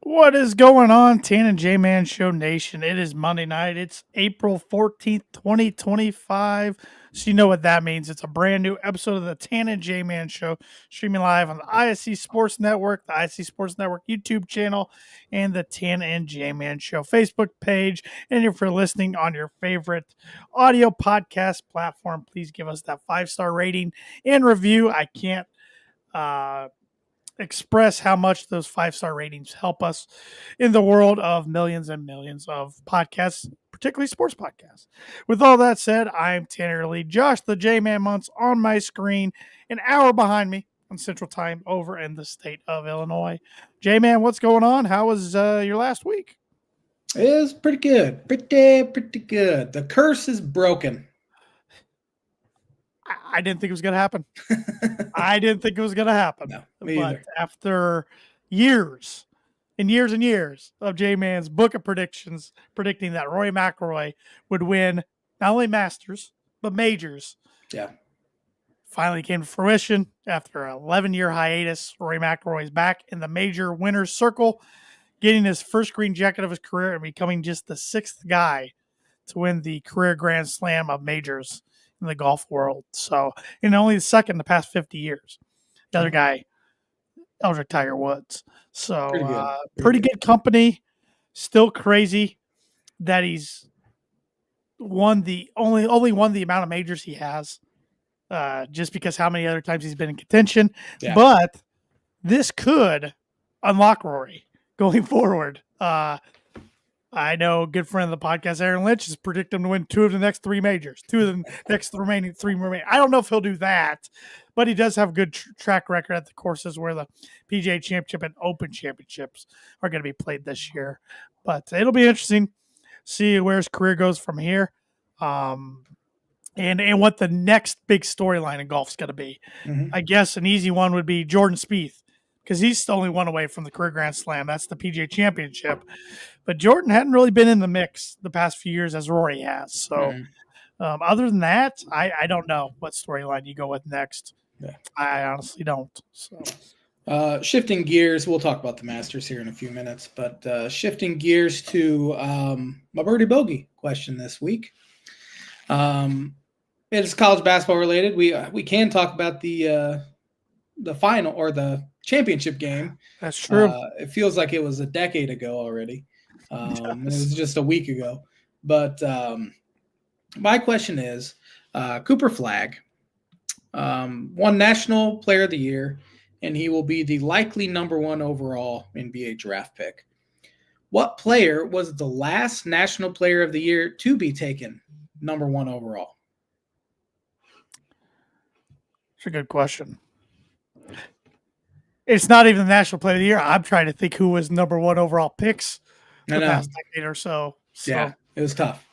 What is going on, Tan and J-Man Show Nation? It is Monday night. It's April 14th, 2025. So you know what that means. It's a brand new episode of the Tan and J-Man Show, streaming live on the ISC Sports Network, the ISC Sports Network YouTube channel, and the Tan and J-Man Show Facebook page. And if you're listening on your favorite audio podcast platform, please give us that 5-star rating and review. I can't uh, express how much those 5-star ratings help us in the world of millions and millions of podcasts, particularly sports podcasts. With all that said, I'm Tanner Lee. Josh the J Man Months on my screen, an hour behind me on Central Time over in the state of Illinois. J Man, what's going on? How was your last week? It was pretty good. Pretty good. The curse is broken. I didn't think it was going to happen. I didn't think it was going to happen. No, me but either. After years and years of J-Man's book of predictions, predicting that Rory McIlroy would win not only Masters, but majors. Yeah. Finally came to fruition after an 11-year hiatus. Rory McIlroy is back in the major winners circle, getting his first green jacket of his career and becoming just the sixth guy to win the career Grand Slam of majors in the golf world. So, and only the second in the past 50 years. The other guy, Eldrick Tiger Woods. So Pretty good. Pretty good company. Still crazy that he's won the only won the amount of majors he has, just because how many other times he's been in contention. Yeah. But this could unlock Rory going forward. I know a good friend of the podcast, Aaron Lynch, is predicting him to win two of the next three majors, two of the next remaining three. I don't know if he'll do that, but he does have a good track record at the courses where the PGA Championship and Open Championships are going to be played this year. But it'll be interesting to see where his career goes from here, and what the next big storyline in golf is going to be. Mm-hmm. I guess an easy one would be Jordan Spieth, because he's only one away from the career Grand Slam. That's the PGA Championship. But Jordan hadn't really been in the mix the past few years as Rory has. So other than that, I don't know what storyline you go with next. Yeah. I honestly don't. So shifting gears, we'll talk about the Masters here in a few minutes, but shifting gears to my birdie bogey question this week. It's college basketball related. We can talk about the final or the championship game. That's true. It feels like it was a decade ago already. Yes. It was just a week ago. But my question is, Cooper Flagg won National Player of the Year, and he will be the likely number one overall NBA draft pick. What player was the last National Player of the Year to be taken number one overall? It's a good question. It's not even the National Player of the Year. I'm trying to think who was number one overall picks the past decade or so. Yeah, it was tough.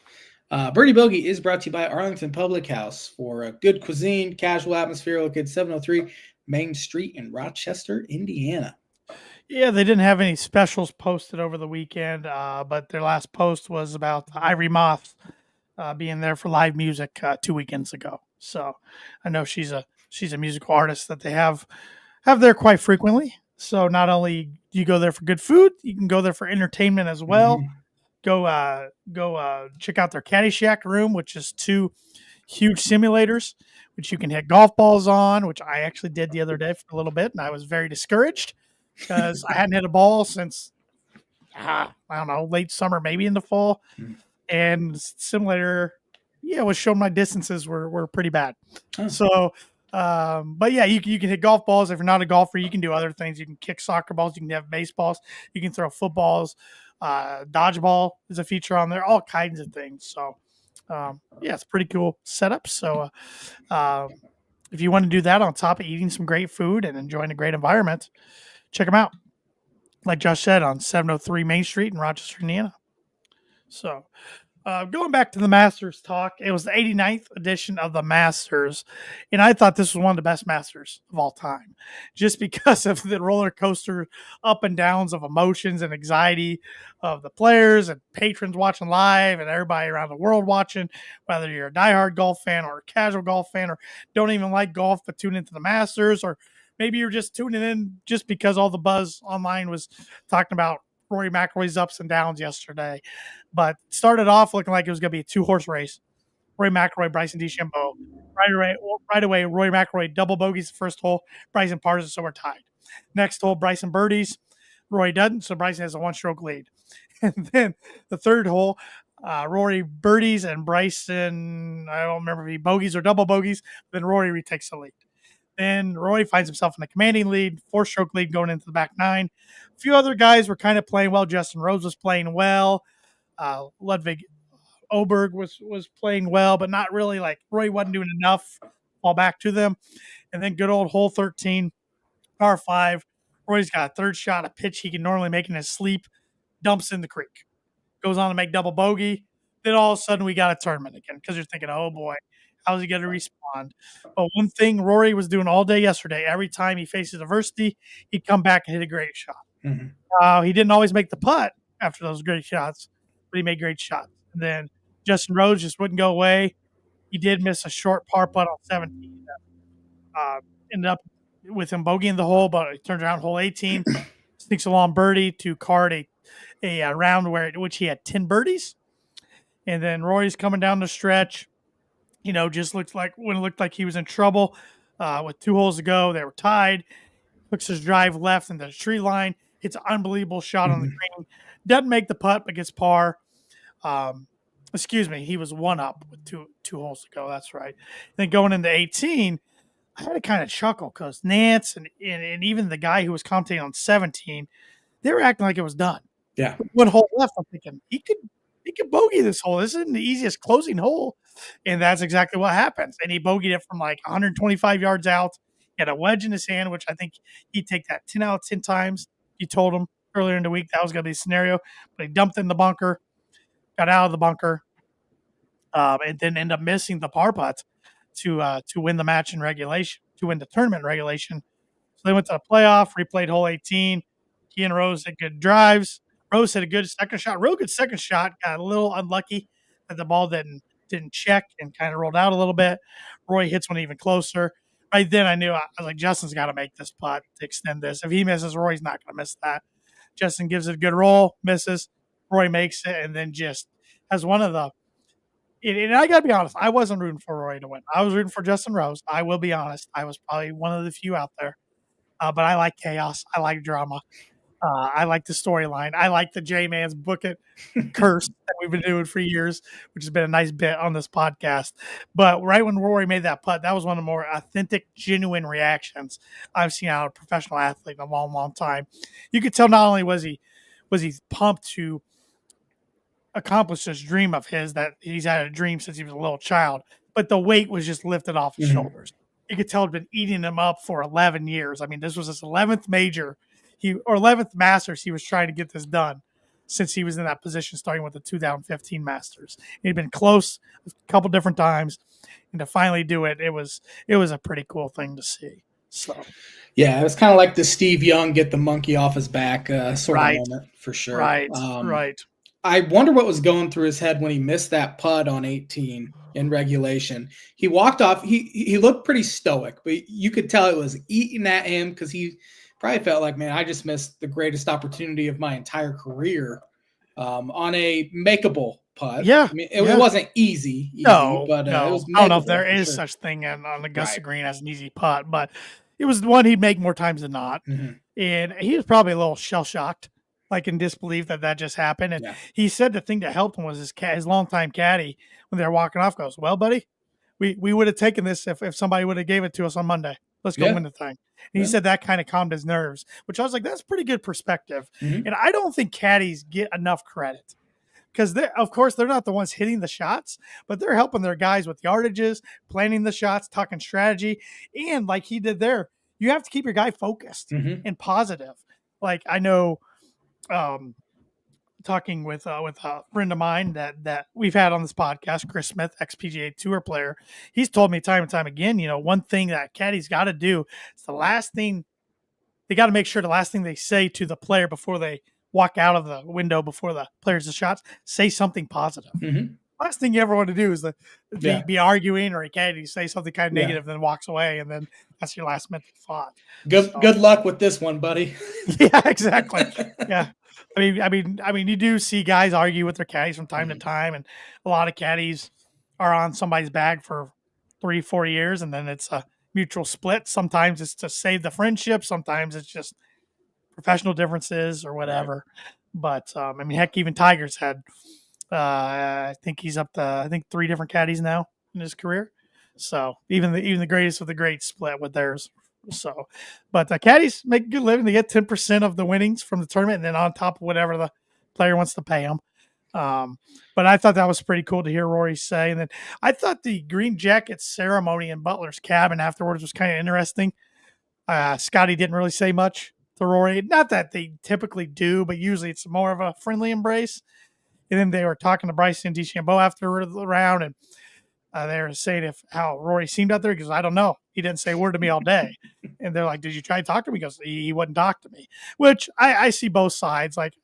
Birdie Bogey is brought to you by Arlington Public House for good cuisine, casual atmosphere, located 703 Main Street in Rochester, Indiana. Yeah, they didn't have any specials posted over the weekend, but their last post was about Ivory Moth being there for live music 2 weekends ago. So I know she's a musical artist that they have there quite frequently. So not only do you go there for good food, you can go there for entertainment as well. Mm-hmm. Go check out their Caddyshack room, which is 2 huge simulators, which you can hit golf balls on, which I actually did the other day for a little bit, and I was very discouraged because I hadn't hit a ball since, I don't know, late summer, maybe in the fall. Mm-hmm. And the simulator, was showing my distances were pretty bad. Oh. So, but yeah, you can hit golf balls. If you're not a golfer, you can do other things. You can kick soccer balls. You can have baseballs. You can throw footballs. Dodgeball is a feature on there. All kinds of things. So, it's pretty cool setup. So, if you want to do that on top of eating some great food and enjoying a great environment, check them out. Like Josh said, on 703 Main Street in Rochester, Indiana. So, going back to the Masters talk, it was the 89th edition of the Masters, and I thought this was one of the best Masters of all time, just because of the roller coaster up and downs of emotions and anxiety of the players and patrons watching live and everybody around the world watching, whether you're a diehard golf fan or a casual golf fan or don't even like golf but tune into the Masters, or maybe you're just tuning in just because all the buzz online was talking about Rory McIlroy's ups and downs yesterday, but started off looking like it was going to be a 2-horse race. Rory McIlroy, Bryson DeChambeau. Right away, Rory McIlroy double bogeys the first hole. Bryson pars it, so we're tied. Next hole, Bryson birdies. Rory doesn't, so Bryson has a 1-stroke lead. And then the third hole, Rory birdies and Bryson, I don't remember if he bogeys or double bogeys, then Rory retakes the lead. Then Rory finds himself in a commanding lead, 4-stroke lead going into the back 9. A few other guys were kind of playing well. Justin Rose was playing well. Ludwig Oberg was playing well, but not really. Like Rory wasn't doing enough. Fall back to them. And then good old hole 13, par 5. Rory's got a third shot, a pitch he can normally make in his sleep, dumps in the creek. Goes on to make double bogey. Then all of a sudden we got a tournament again because you're thinking, oh boy, how's he going to respond? But one thing Rory was doing all day yesterday, every time he faces adversity, he'd come back and hit a great shot. Mm-hmm. He didn't always make the putt after those great shots, but he made great shots. And then Justin Rose just wouldn't go away. He did miss a short par putt on 17. Ended up with him bogeying the hole, but he turns around hole 18, sneaks a long birdie to card a round which he had 10 birdies. And then Rory's coming down the stretch, just looked like when it looked like he was in trouble with 2 holes to go. They were tied. Hooks his drive left into the tree line. Hits an unbelievable shot on the green. Doesn't make the putt, but gets par. He was 1 up with two holes to go. That's right. Then going into 18, I had to kind of chuckle because Nance and even the guy who was commentating on 17, they were acting like it was done. Yeah. 1 hole left. I'm thinking he could bogey this hole. This isn't the easiest closing hole. And that's exactly what happens. And he bogeyed it from like 125 yards out. He had a wedge in his hand, which I think he'd take that 10 out of 10 times. He told him earlier in the week that was going to be a scenario. But he dumped in the bunker, got out of the bunker, and then ended up missing the par putt to win the match in regulation, to win the tournament in regulation. So they went to the playoff, replayed hole 18. He and Rose had good drives. Rose had a good second shot, real good second shot. Got a little unlucky that the ball didn't check and kind of rolled out a little bit. Roy hits one even closer. Right then I knew, I was like, Justin's got to make this putt to extend this. If he misses, Roy's not going to miss that. Justin gives it a good roll, misses. Roy makes it, and then just has one of the – and I got to be honest, I wasn't rooting for Roy to win. I was rooting for Justin Rose. I will be honest. I was probably one of the few out there. But I like chaos. I like drama. I like the storyline. I like the J-Man's book it curse that we've been doing for years, which has been a nice bit on this podcast. But right when Rory made that putt, that was one of the more authentic, genuine reactions I've seen out of a professional athlete in a long, long time. You could tell not only was he pumped to accomplish this dream of his that he's had a dream since he was a little child, but the weight was just lifted off his shoulders. You could tell it had been eating him up for 11 years. I mean, this was his 11th major. 11th Masters, he was trying to get this done since he was in that position, starting with the 2015 Masters. He'd been close a couple different times, and to finally do it, it was a pretty cool thing to see. So, yeah, it was kind of like the Steve Young get the monkey off his back sort of moment for sure. Right. I wonder what was going through his head when he missed that putt on 18 in regulation. He walked off. He looked pretty stoic, but you could tell it was eating at him because he probably felt like, man, I just missed the greatest opportunity of my entire career on a makeable putt. Yeah. I mean, it wasn't easy. No. It was I don't know if there is such thing on Augusta Green as an easy putt, but it was the one he'd make more times than not. And he was probably a little shell-shocked, like in disbelief that just happened. And he said the thing that helped him was his longtime caddy, when they were walking off, goes, well, buddy, we would have taken this if somebody would have gave it to us on Monday. Let's go win the thing. And he said that kind of calmed his nerves, which I was like, that's pretty good perspective. And I don't think caddies get enough credit because, of course, they're not the ones hitting the shots, but they're helping their guys with yardages, planning the shots, talking strategy. And like he did there, you have to keep your guy focused and positive. Like I know talking with a friend of mine that we've had on this podcast, Chris Smith, ex-PGA Tour player, he's told me time and time again, one thing that caddies got to do is the last thing they got to make sure the last thing they say to the player before they walk out of the window before the players the shots, say something positive. Last thing you ever want to do is be arguing or a caddy say something kind of negative, then walks away, and then that's your last mental thought. Good luck with this one, buddy. Yeah, exactly. Yeah. You do see guys argue with their caddies from time to time, and a lot of caddies are on somebody's bag for 3-4 years, and then it's a mutual split. Sometimes it's to save the friendship. Sometimes it's just professional differences or Right. whatever. But heck, even Tiger's had, I think he's up to, I think 3 different caddies now in his career. So even the greatest of the greats split with theirs. So, but the caddies make a good living. They get 10% of the winnings from the tournament, and then on top of whatever the player wants to pay them. But I thought that was pretty cool to hear Rory say. And then I thought the green jacket ceremony in Butler's cabin afterwards was kind of interesting. Scotty didn't really say much to Rory. Not that they typically do, but usually it's more of a friendly embrace. And then they were talking to Bryson DeChambeau after the round, and they were saying how Rory seemed out there. He goes, I don't know. He didn't say a word to me all day. And they're like, did you try to talk to him? He goes, he wouldn't talk to me, which I see both sides. Like,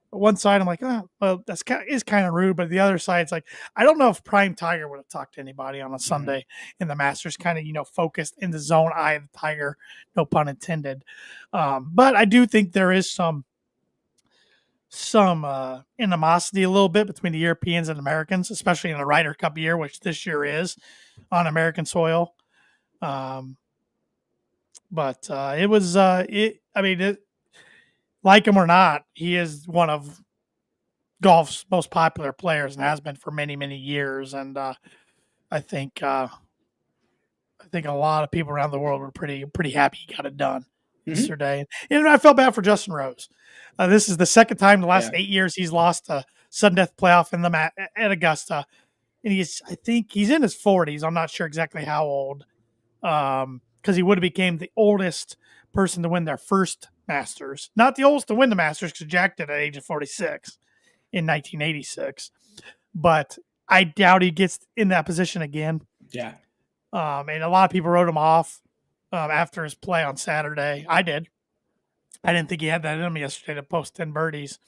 one side, I'm like, oh, well, that's kind of rude. But the other side, it's like, I don't know if Prime Tiger would have talked to anybody on a Sunday in the Masters, kind of, focused in the zone eye of the Tiger, no pun intended. But I do think there is some animosity a little bit between the Europeans and Americans, especially in a Ryder Cup year, which this year is on American soil. But it was, like him or not, he is one of golf's most popular players and has been for many, many years. And I think a lot of people around the world were pretty happy he got it done yesterday. And I felt bad for Justin Rose. This is the second time in the last 8 years he's lost a sudden death playoff in the at Augusta, and I think he's in his 40s. I'm not sure exactly how old, because he would have became the oldest person to win their first Masters, not the oldest to win the Masters, because Jack did at age of 46 in 1986. But I doubt he gets in that position again. Yeah. And a lot of people wrote him off after his play on Saturday. I did. I didn't think he had that in him yesterday to post 10 birdies.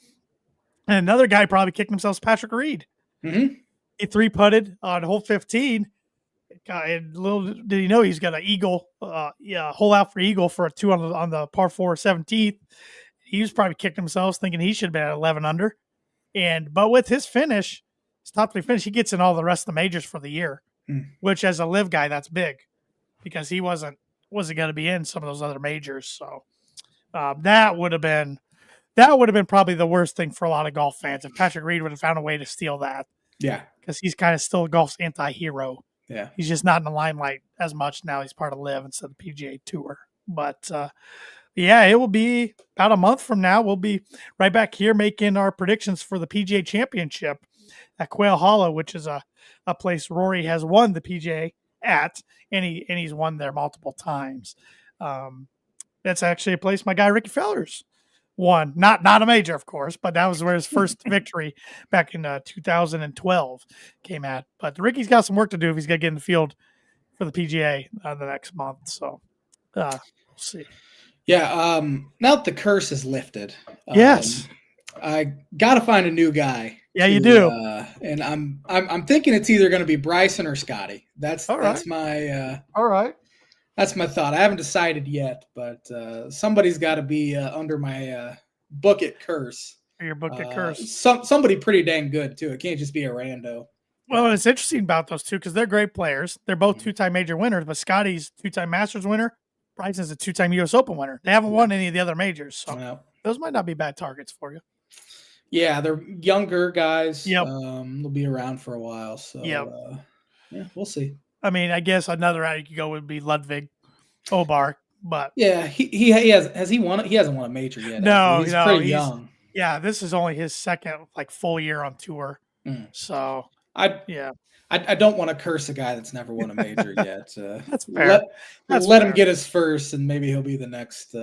And another guy probably kicked himself, Patrick Reed. He 3-putted on hole 15. And little did he know he's got an eagle, hole out for eagle for a 2 on the par 4 17th. He was probably kicking himself, thinking he should have been at 11 under. But with his finish, his top 3 finish, he gets in all the rest of the majors for the year, which as a live guy, that's big because he wasn't going to be in some of those other majors. So that would have been probably the worst thing for a lot of golf fans if Patrick Reed would have found a way to steal that. Yeah, because he's kind of still golf's anti-hero. Yeah, he's just not in the limelight as much now. He's part of Live instead of PGA Tour. But it will be about a month from now. We'll be right back here making our predictions for the PGA Championship at Quail Hollow, which is a place Rory has won the PGA at, and he's won there multiple times. That's actually a place my guy Ricky Fellers won. Not a major, of course, but that was where his first victory back in 2012 came at. But Ricky's got some work to do if he's going to get in the field for the PGA the next month. So we'll see. Yeah. Now that the curse is lifted, yes, I got to find a new guy. Yeah, you do. And I'm thinking it's either going to be Bryson or Scotty. That's my all right. That's my thought. I haven't decided yet, but somebody's got to be under my book it curse. Your book it curse. Somebody pretty dang good too. It can't just be a rando. Well, it's interesting about those two because they're great players. They're both 2-time major winners, but Scotty's 2-time Masters winner. Bryson's a 2-time U.S. Open winner. They haven't won any of the other majors, so those might not be bad targets for you. Yeah, they're younger guys. Yep. They'll be around for a while. So we'll see. I mean, I guess another route you could go would be Ludwig Obar, but he has he won it? He hasn't won a major yet. No, he's pretty young. Yeah, this is only his second full year on tour. So I don't want to curse a guy that's never won a major yet. That's fair. Let him get his first, and maybe he'll be the next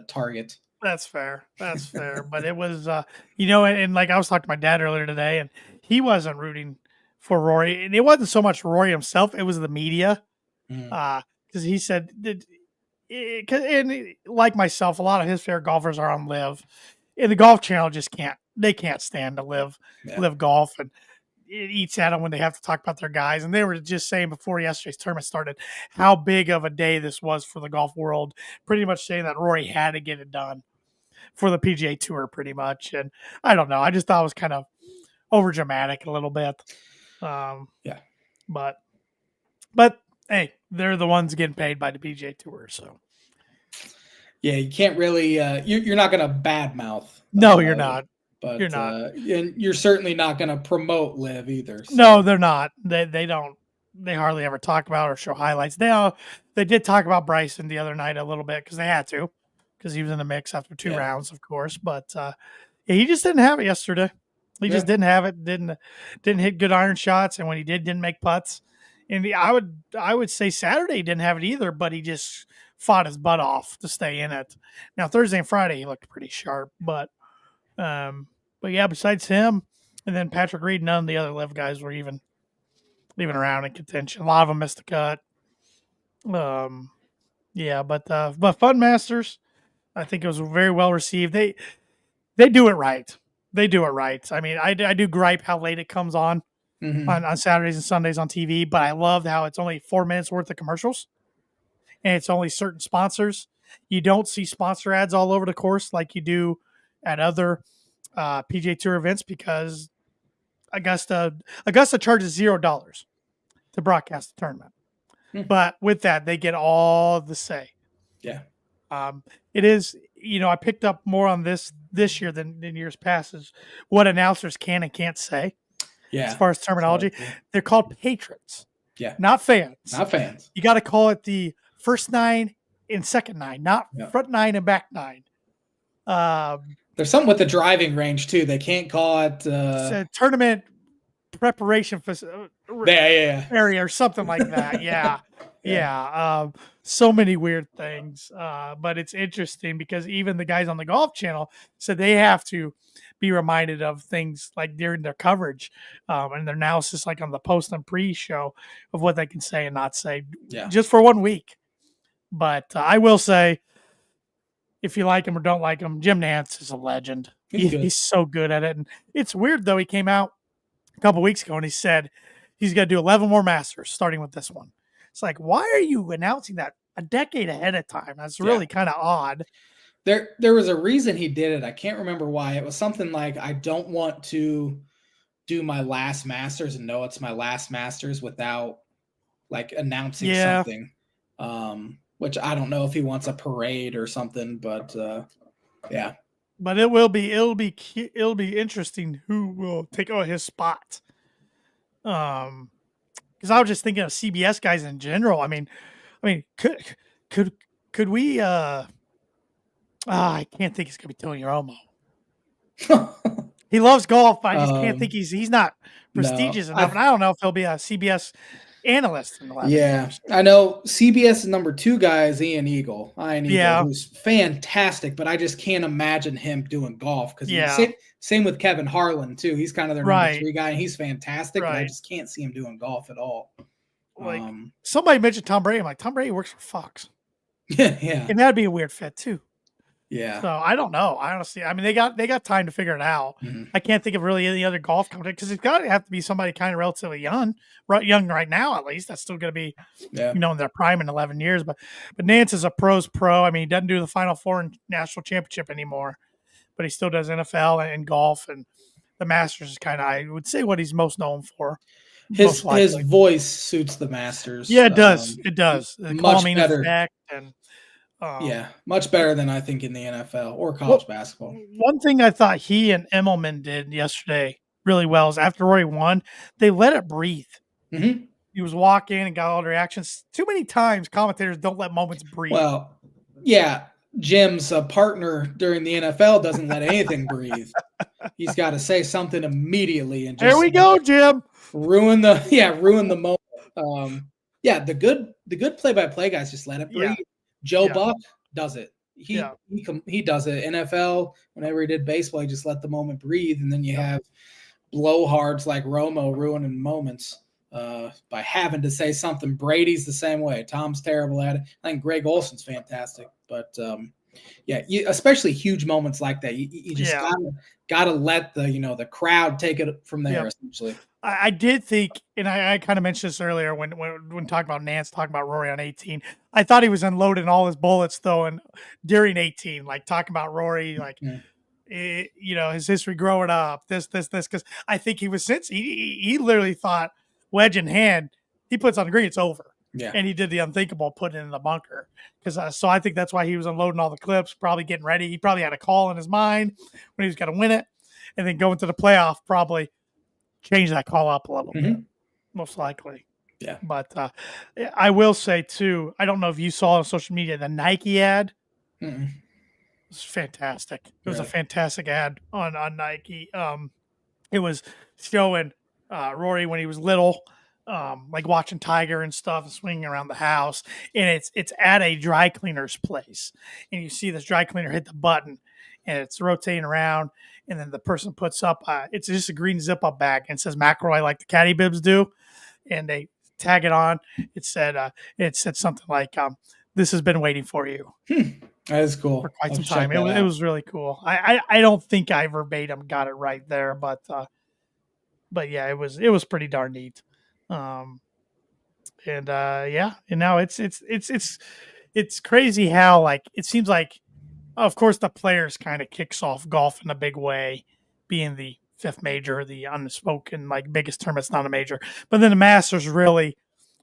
target. That's fair. But it was, and like I was talking to my dad earlier today, and he wasn't rooting for Rory, and it wasn't so much Rory himself; it was the media, because he said that, and like myself, a lot of his favorite golfers are on Live, and the Golf Channel just can't stand to live golf, and it eats at them when they have to talk about their guys. And they were just saying before yesterday's tournament started how big of a day this was for the golf world, pretty much saying that Rory had to get it done. for the PGA Tour pretty much. And I don't know. I just thought it was kind of over dramatic a little bit. Yeah. But hey, they're the ones getting paid by the PGA Tour, so. Yeah, you can't really. You're not going to badmouth. No, you're not. But you're not. And you're certainly not going to promote Live either. So. No, they're not. They don't. They hardly ever talk about or show highlights. They did talk about Bryson the other night a little bit because they had to, because he was in the mix after 2 rounds, of course. But he just didn't have it yesterday. He just didn't have it. Didn't hit good iron shots, and when he didn't make putts. And I would say Saturday he didn't have it either, but he just fought his butt off to stay in it. Now Thursday and Friday he looked pretty sharp, but yeah, besides him and then Patrick Reed, none of the other Live guys were even around in contention. A lot of them missed the cut. Yeah, but Fun Masters, I think it was very well received. They do it right. They do it right. I mean, I do gripe how late it comes on Saturdays and Sundays on TV, but I love how it's only 4 minutes worth of commercials, and it's only certain sponsors. You don't see sponsor ads all over the course like you do at other PGA Tour events because Augusta charges $0 to broadcast the tournament. But with that, they get all the say. Yeah. It is, I picked up more on this year than years past is what announcers can and can't say. Yeah. As far as terminology, they're called patrons. Yeah. Not fans. Not fans. You got to call it the first 9 and second 9, not front 9 and back 9. There's something with the driving range too. They can't call it tournament preparation area or something like that. Yeah. So many weird things. But it's interesting because even the guys on the Golf Channel said they have to be reminded of things like during their coverage and their analysis, like on the post and pre-show of what they can say and not say just for 1 week. But I will say, if you like him or don't like him, Jim Nantz is a legend. He's so good at it. And it's weird, though. He came out a couple weeks ago and he said he's going to do 11 more Masters, starting with this one. It's like, why are you announcing that a decade ahead of time? That's really kind of odd. There was a reason he did it. I can't remember why. It was something like, I don't want to do my last Masters and know it's my last Masters without like announcing something. Which I don't know if he wants a parade or something, but yeah. But it'll be interesting who will take his spot. Because I was just thinking of CBS guys in general. I mean, could we? I can't think it's gonna be Tony Romo. He loves golf. I just can't think he's not prestigious enough. And I don't know if he'll be a CBS analyst in the last years. I know CBS number 2 guy is Ian Eagle, who's fantastic, but I just can't imagine him doing golf because same with Kevin Harlan too. He's kind of their number 3 guy, and he's fantastic, but I just can't see him doing golf at all. Like somebody mentioned Tom Brady. I'm like, Tom Brady works for Fox. Yeah, and that'd be a weird fit too. Yeah. So I don't know. Honestly, I mean, they got time to figure it out. I can't think of really any other golf company because it's got to have to be somebody kind of relatively young right now, at least. That's still going to be, in their prime in 11 years. But Nance is a pro's pro. I mean, he doesn't do the Final Four and National Championship anymore, but he still does NFL and golf, and the Masters is kind of, I would say, what he's most known for. His voice suits the Masters. Yeah, it does. It does. The much calming better. effect and. Much better than I think in the NFL or college basketball. One thing I thought he and Immelman did yesterday really well is after Rory won, they let it breathe. Mm-hmm. He was walking and got all the reactions. Too many times commentators don't let moments breathe. Well, yeah, Jim's partner during the NFL doesn't let anything breathe. He's got to say something immediately and just there we go, Jim. Ruin the moment. The good play-by-play guys just let it breathe. Yeah. Joe Buck does it. He does it. NFL, whenever he did baseball, he just let the moment breathe. And then you have blowhards like Romo ruining moments by having to say something. Brady's the same way. Tom's terrible at it. I think Greg Olson's fantastic. But, especially huge moments like that. You just gotta let the crowd take it from there, essentially. I did think, and I kind of mentioned this earlier when talking about Nance, talking about Rory on 18. I thought he was unloading all his bullets though, and during 18, like talking about Rory, like Yeah. his history growing up, this, because I think he literally thought wedge in hand, he puts on the green, it's over. Yeah. And he did the unthinkable, putting it in the bunker. So I think that's why he was unloading all the clips, probably getting ready. He probably had a call in his mind when he was going to win it, and then going to the playoff, probably change that call up a little bit, most likely. Yeah. But I will say too, I don't know if you saw on social media the Nike ad. Mm-mm. It was fantastic. It was a Really? fantastic ad on Nike. It was showing Rory when he was little, like watching Tiger and stuff, and swinging around the house. And it's at a dry cleaner's place, and you see this dry cleaner hit the button, and it's rotating around, and then the person puts up it's just a green zip up bag, and it says McIlroy, like the caddy bibs do, and they tag it on. It said something like, "This has been waiting for you." That is cool. For quite I'll some check time. that It out. was really cool. I don't think I verbatim got it right there, but yeah, it was pretty darn neat. And now it's crazy how, like, it seems like, of course, the players kind of kicks off golf in a big way, being the fifth major, the unspoken like biggest tournament's not a major, but then the Masters really,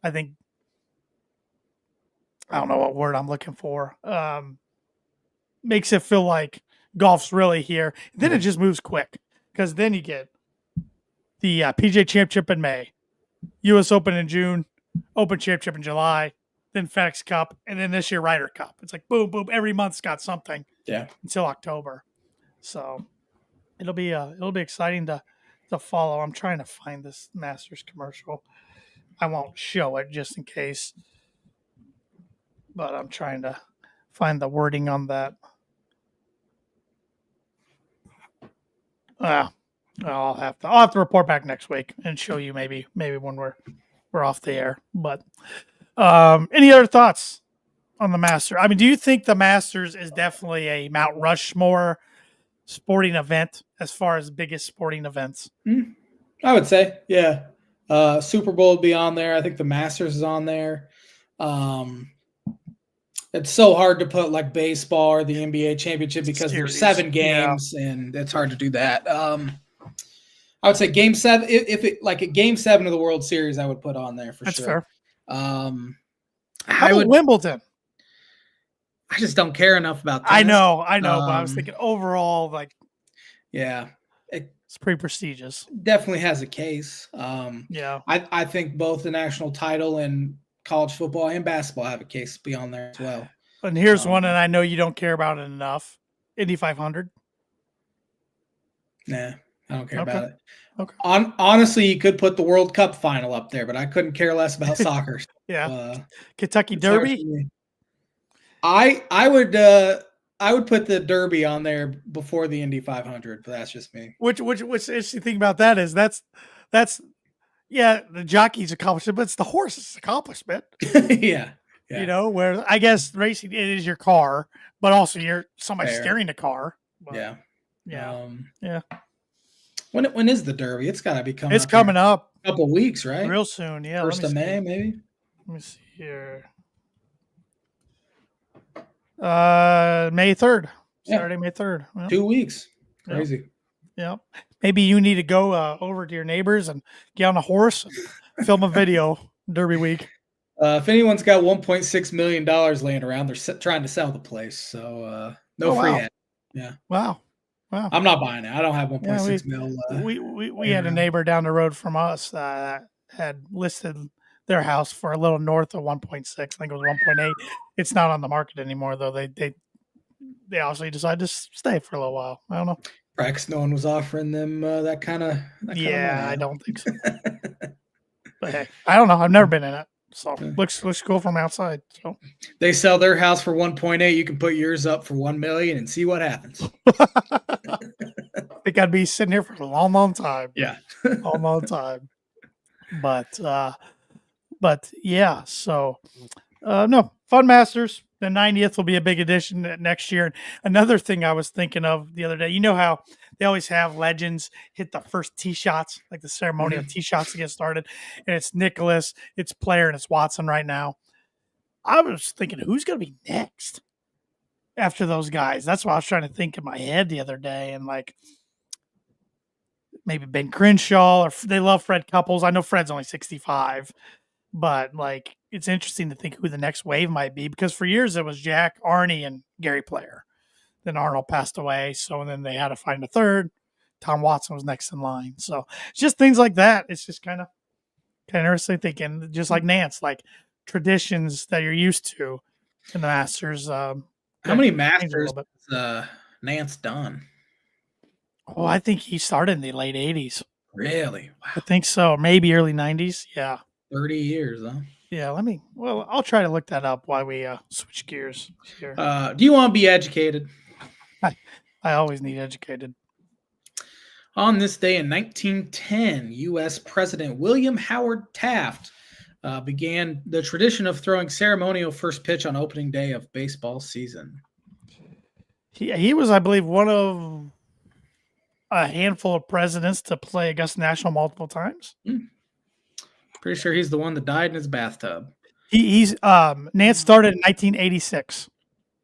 I think, I don't know what word I'm looking for. Makes it feel like golf's really here. Then it just moves quick, because then you get the PGA Championship in May, U.S. Open in June, Open Championship in July, then FedEx Cup, and then this year Ryder Cup. It's like boom, boom. Every month's got something. Yeah. Until October, so it'll be exciting to follow. I'm trying to find this Masters commercial. I won't show it just in case, but I'm trying to find the wording on that. I'll have to report back next week and show you maybe when we're off the air. But any other thoughts on the Masters? I mean, do you think the Masters is definitely a Mount Rushmore sporting event as far as biggest sporting events? I would say, yeah. Super Bowl would be on there. I think the Masters is on there. It's so hard to put like baseball or the NBA championship because there's 7 games, and it's hard to do that. I would say Game 7. If it like a Game 7 of the World Series, I would put on there for That's sure. Fair. How about Wimbledon? I just don't care enough about tennis. I know, but I was thinking overall, like, yeah, it's pretty prestigious. Definitely has a case. Yeah, I think both the national title and college football and basketball have a case to be on there as well. And here's one, and I know you don't care about it enough: Indy 500. Nah, I don't care about it. Okay. Honestly, you could put the World Cup final up there, but I couldn't care less about soccer. Yeah. Kentucky Derby. I would put the Derby on there before the Indy 500, but that's just me. Which interesting thing about that is that's the jockey's accomplishment, but it's the horse's accomplishment. Yeah. You know, where I guess racing, it is your car, but also you're somebody steering the car. But, yeah. When is the Derby? It's got to be coming. It's coming up a couple weeks, right? Real soon. Yeah. 1st of May, maybe. Let me see here. May 3rd. Saturday, May 3rd. Well, 2 weeks. Crazy. Yeah. Maybe you need to go over to your neighbors and get on a horse and film a video Derby week. If anyone's got $1.6 million laying around, they're trying to sell the place. So no free ad. Yeah. Wow. I'm not buying it. I don't have 1.6 mil. We had a neighbor down the road from us that had listed their house for a little north of 1.6. I think it was 1.8. It's not on the market anymore, though. They obviously decided to stay for a little while. I don't know. Perhaps no one was offering them that kind of. Yeah, I don't think so. But hey, I don't know. I've never ban in it. So looks cool from outside. So they sell their house for 1.8. You can put yours up for 1 million and see what happens. I think I'd be sitting here for a long, long time. Yeah, long time. But yeah. So no, fun Masters. The 90th will be a big addition next year. Another thing I was thinking of the other day, you know how they always have legends hit the first tee shots, like the ceremonial tee shots to get started, and it's Nicholas, it's Player, and it's Watson right now. I was thinking, who's going to be next after those guys? That's what I was trying to think in my head the other day, and like maybe Ben Crenshaw, or they love Fred Couples. I know Fred's only 65, but like it's interesting to think who the next wave might be because for years it was Jack, Arnie, and Gary Player. Then Arnold passed away, so then they had to find a third. Tom Watson was next in line. So it's just things like that. It's just kind of interesting thinking, just like Nance, like traditions that you're used to in the Masters. How many change a Masters little bit. has Nance done? Oh, I think he started in the late 80s. Really? I Wow. think so. Maybe early 90s. Yeah. 30 years, huh? Yeah. I'll try to look that up while we switch gears here. Do you want to be educated? I always need educated. On this day in 1910, U.S. President William Howard Taft began the tradition of throwing ceremonial first pitch on opening day of baseball season. He was, I believe, one of a handful of presidents to play Augusta National multiple times. Pretty sure he's the one that died in his bathtub. He's Nance started in 1986.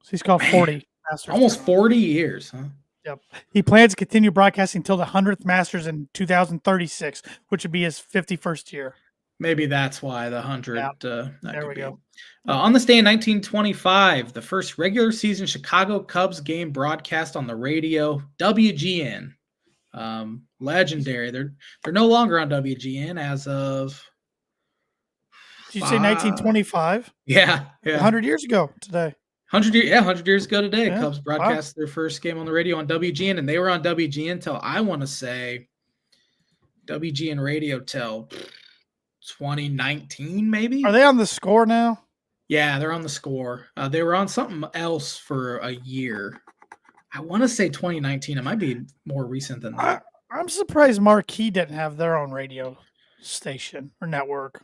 So he's called 40 Masters. Almost 40 years, huh? Yep. He plans to continue broadcasting until the 100th Masters in 2036, which would be his 51st year. Maybe that's why the 100. Yeah. There we go. On this day in 1925, the first regular season Chicago Cubs game broadcast on the radio, WGN. Legendary. They're no longer on WGN as of. Did you say 1925? Yeah. 100 years ago today. 100 years ago today, Yeah, Cubs broadcast their first game on the radio on WGN, and they were on WGN until I want to say WGN radio till 2019, maybe. Are they on the Score now? Yeah, they're on the Score. They were on something else for a year. I want to say 2019. It might be more recent than that. I'm surprised Marquee didn't have their own radio station or network.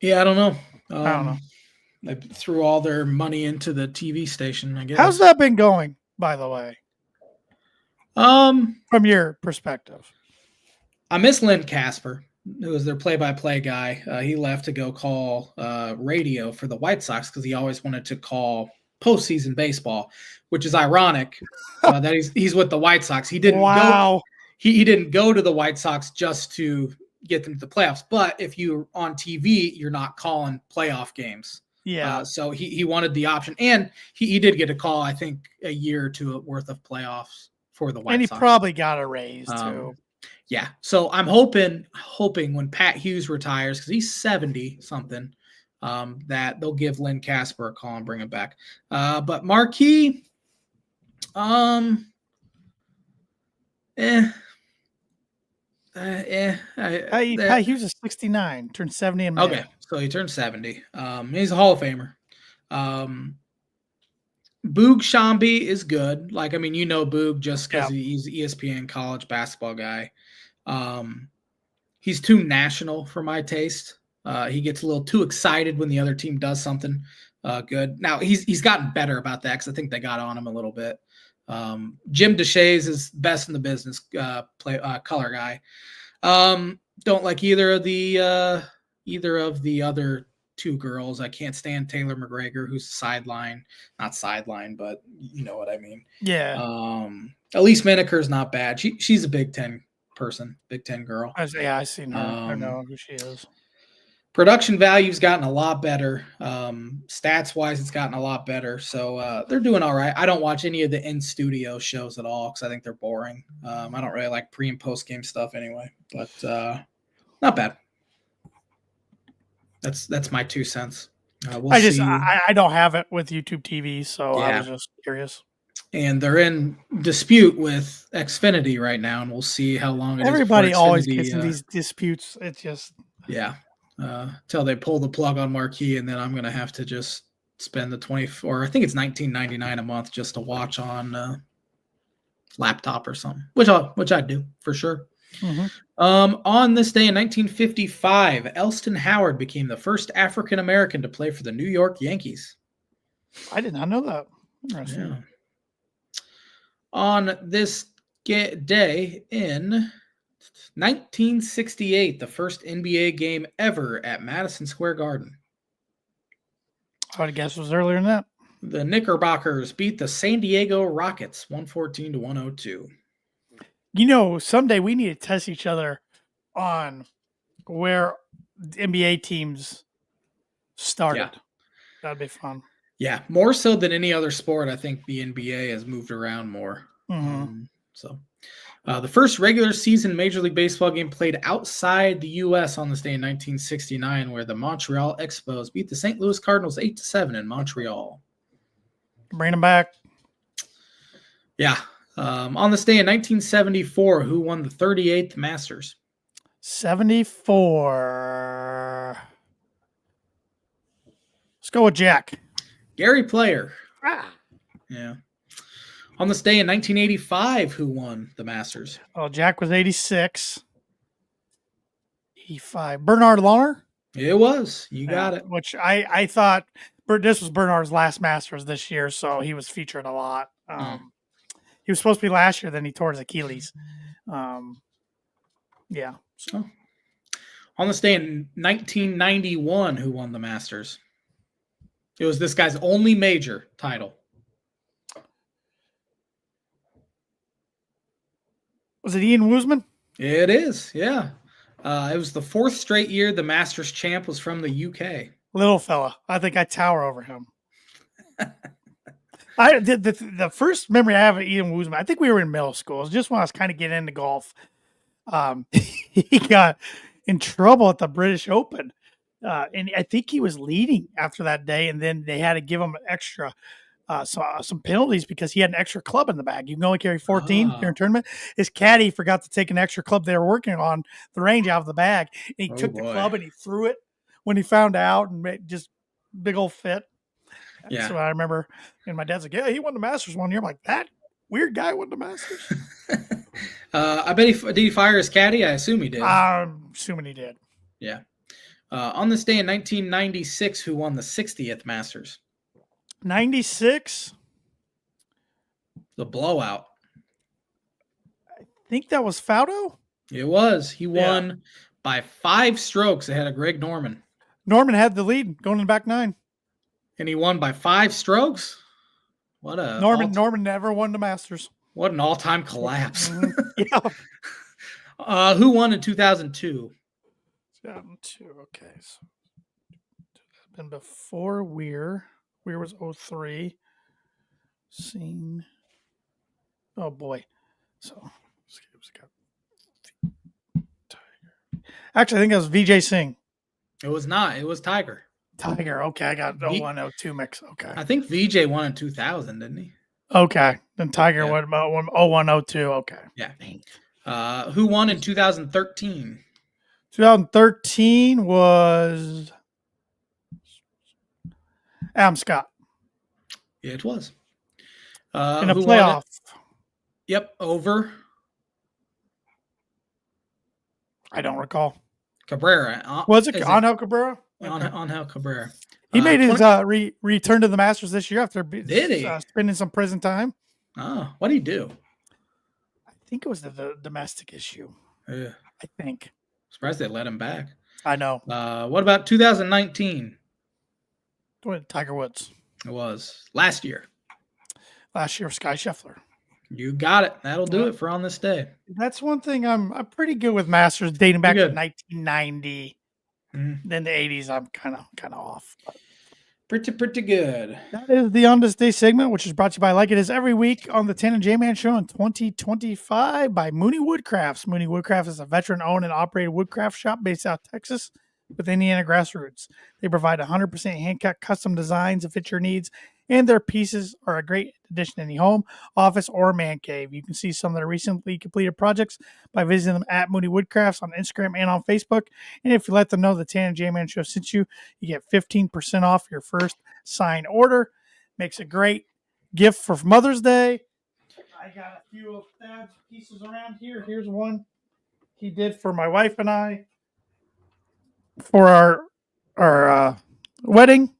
Yeah, I don't know. I don't know. They threw all their money into the TV station, I guess. How's that been going, by the way? From your perspective. I miss Lynn Casper, who was their play-by-play guy. He left to go call radio for the White Sox because he always wanted to call postseason baseball, which is ironic that he's with the White Sox. He didn't go. He didn't go to the White Sox just to get them to the playoffs. But if you're on TV, you're not calling playoff games. Yeah. So he wanted the option, and he did get a call, I think, a year or two worth of playoffs for the White Sox. And he probably got a raise too. Yeah. So I'm hoping when Pat Hughes retires, because he's 70 something, that they'll give Lynn Casper a call and bring him back. But Marquee, Pat Hughes is 69, turned 70 in May. Okay, so he turned 70. He's a Hall of Famer. Boog Shambi is good. Like, I mean, you know Boog just because he's an ESPN college basketball guy. He's too national for my taste. He gets a little too excited when the other team does something good. Now, he's gotten better about that because I think they got on him a little bit. Jim DeShays is best in the business, color guy. Don't like either of the other two girls. I can't stand Taylor McGregor, who's not sideline, but you know what I mean. Yeah. Elise Miniker's not bad. She's a Big Ten person, Big Ten girl. I seen her. I know who she is. Production value's gotten a lot better. Stats wise, it's gotten a lot better. So they're doing all right. I don't watch any of the in-studio shows at all because I think they're boring. I don't really like pre and post game stuff anyway. But not bad. That's my 2 cents. We'll see. I don't have it with YouTube TV, so I was just curious. And they're in dispute with Xfinity right now, and we'll see how long it is. Everybody always gets in these disputes. It's just till they pull the plug on Marquee, and then I'm gonna have to just spend the $24. I think it's $19.99 a month just to watch on laptop or something, which I do for sure. Mm-hmm. On this day in 1955, Elston Howard became the first African American to play for the New York Yankees. I did not know that. Interesting. Yeah. On this day in 1968, the first NBA game ever at Madison Square Garden. I would guess it was earlier than that. The Knickerbockers beat the San Diego Rockets 114 to 102. Someday we need to test each other on where NBA teams started. Yeah. That'd be fun. Yeah, more so than any other sport, I think the NBA has moved around more. Mm-hmm. The first regular season Major League Baseball game played outside the U.S. on this day in 1969, where the Montreal Expos beat the St. Louis Cardinals 8-7 in Montreal. Bring them back. Yeah. On this day in 1974, who won the 38th Masters? 74. Let's go with Jack. Gary Player. Yeah. On this day in 1985, who won the Masters? Oh, Jack was 86. 85. Bernard Launer? It was. You got it. Which I thought this was Bernard's last Masters this year, so he was featured a lot. He was supposed to be last year, then he tore his Achilles. Yeah. So. On this day in 1991, who won the Masters? It was this guy's only major title. Was it Ian Woosman? It is, yeah. It was the fourth straight year the Masters champ was from the UK. Little fella. I think I tower over him. I did the first memory I have of Ian Woosman. I think we were in middle school. It was just when I was kind of getting into golf. He got in trouble at the British Open. And I think he was leading after that day, and then they had to give him extra some penalties because he had an extra club in the bag. You can only carry 14 during tournament. His caddy forgot to take an extra club they were working on the range out of the bag. And he took the club and he threw it when he found out, and made just big old fit. Yeah. So I remember, and my dad's like, "Yeah, he won the Masters one year." I'm like, "That weird guy won the Masters." I bet did he fire his caddy? I assume he did. I'm assuming he did. Yeah. On this day in 1996, who won the 60th Masters? 96. The blowout. I think that was Faudo. It was. He won by 5 strokes ahead of Greg Norman. Norman had the lead going in the back 9. And he won by 5 strokes? What a Norman never won the Masters. What an all-time collapse. Yeah. Who won in 2002? 2002. Okay. So it's been before Weir. Weir was 03. Scene. Oh boy. So actually, I think that was Vijay Singh. It was not. It was Tiger. Tiger. Okay, I got 01, 02 mix. Okay. I think VJ won in 2000, didn't he? Okay. Then Tiger won about 01, 02. Okay. Yeah. Who won in 2013? 2013 was Adam Scott. Yeah, it was. In a playoff. Yep, over. I don't recall. Cabrera. Was it Angel Cabrera? Angel Cabrera. He made his return to the Masters this year after spending some prison time. Oh, what did he do? I think it was the domestic issue. Yeah. I think. Surprised they let him back. I know. What about 2019? Tiger Woods. It was last year. Last year, Sky Scheffler. You got it. That'll do it for on this day. That's one thing I'm pretty good with Masters dating back to 1990. Mm-hmm. Then the 80s, I'm kind of off. Pretty good. That is the On This Day segment, which is brought to you by Like It Is every week on the Tan and J-Man Show in 2025 by Mooney Woodcrafts. Mooney Woodcrafts is a veteran-owned and operated woodcraft shop based out of Texas with Indiana grassroots. They provide 100% hand-cut custom designs that fit your needs, and their pieces are a great addition to any home, office, or man cave. You can see some of their recently completed projects by visiting them at Mooney Woodcrafts on Instagram and on Facebook. And if you let them know the Tan and J-Man Show sent you, you get 15% off your first sign order. Makes a great gift for Mother's Day. I got a few of Thad's pieces around here. Here's one he did for my wife and I for our wedding.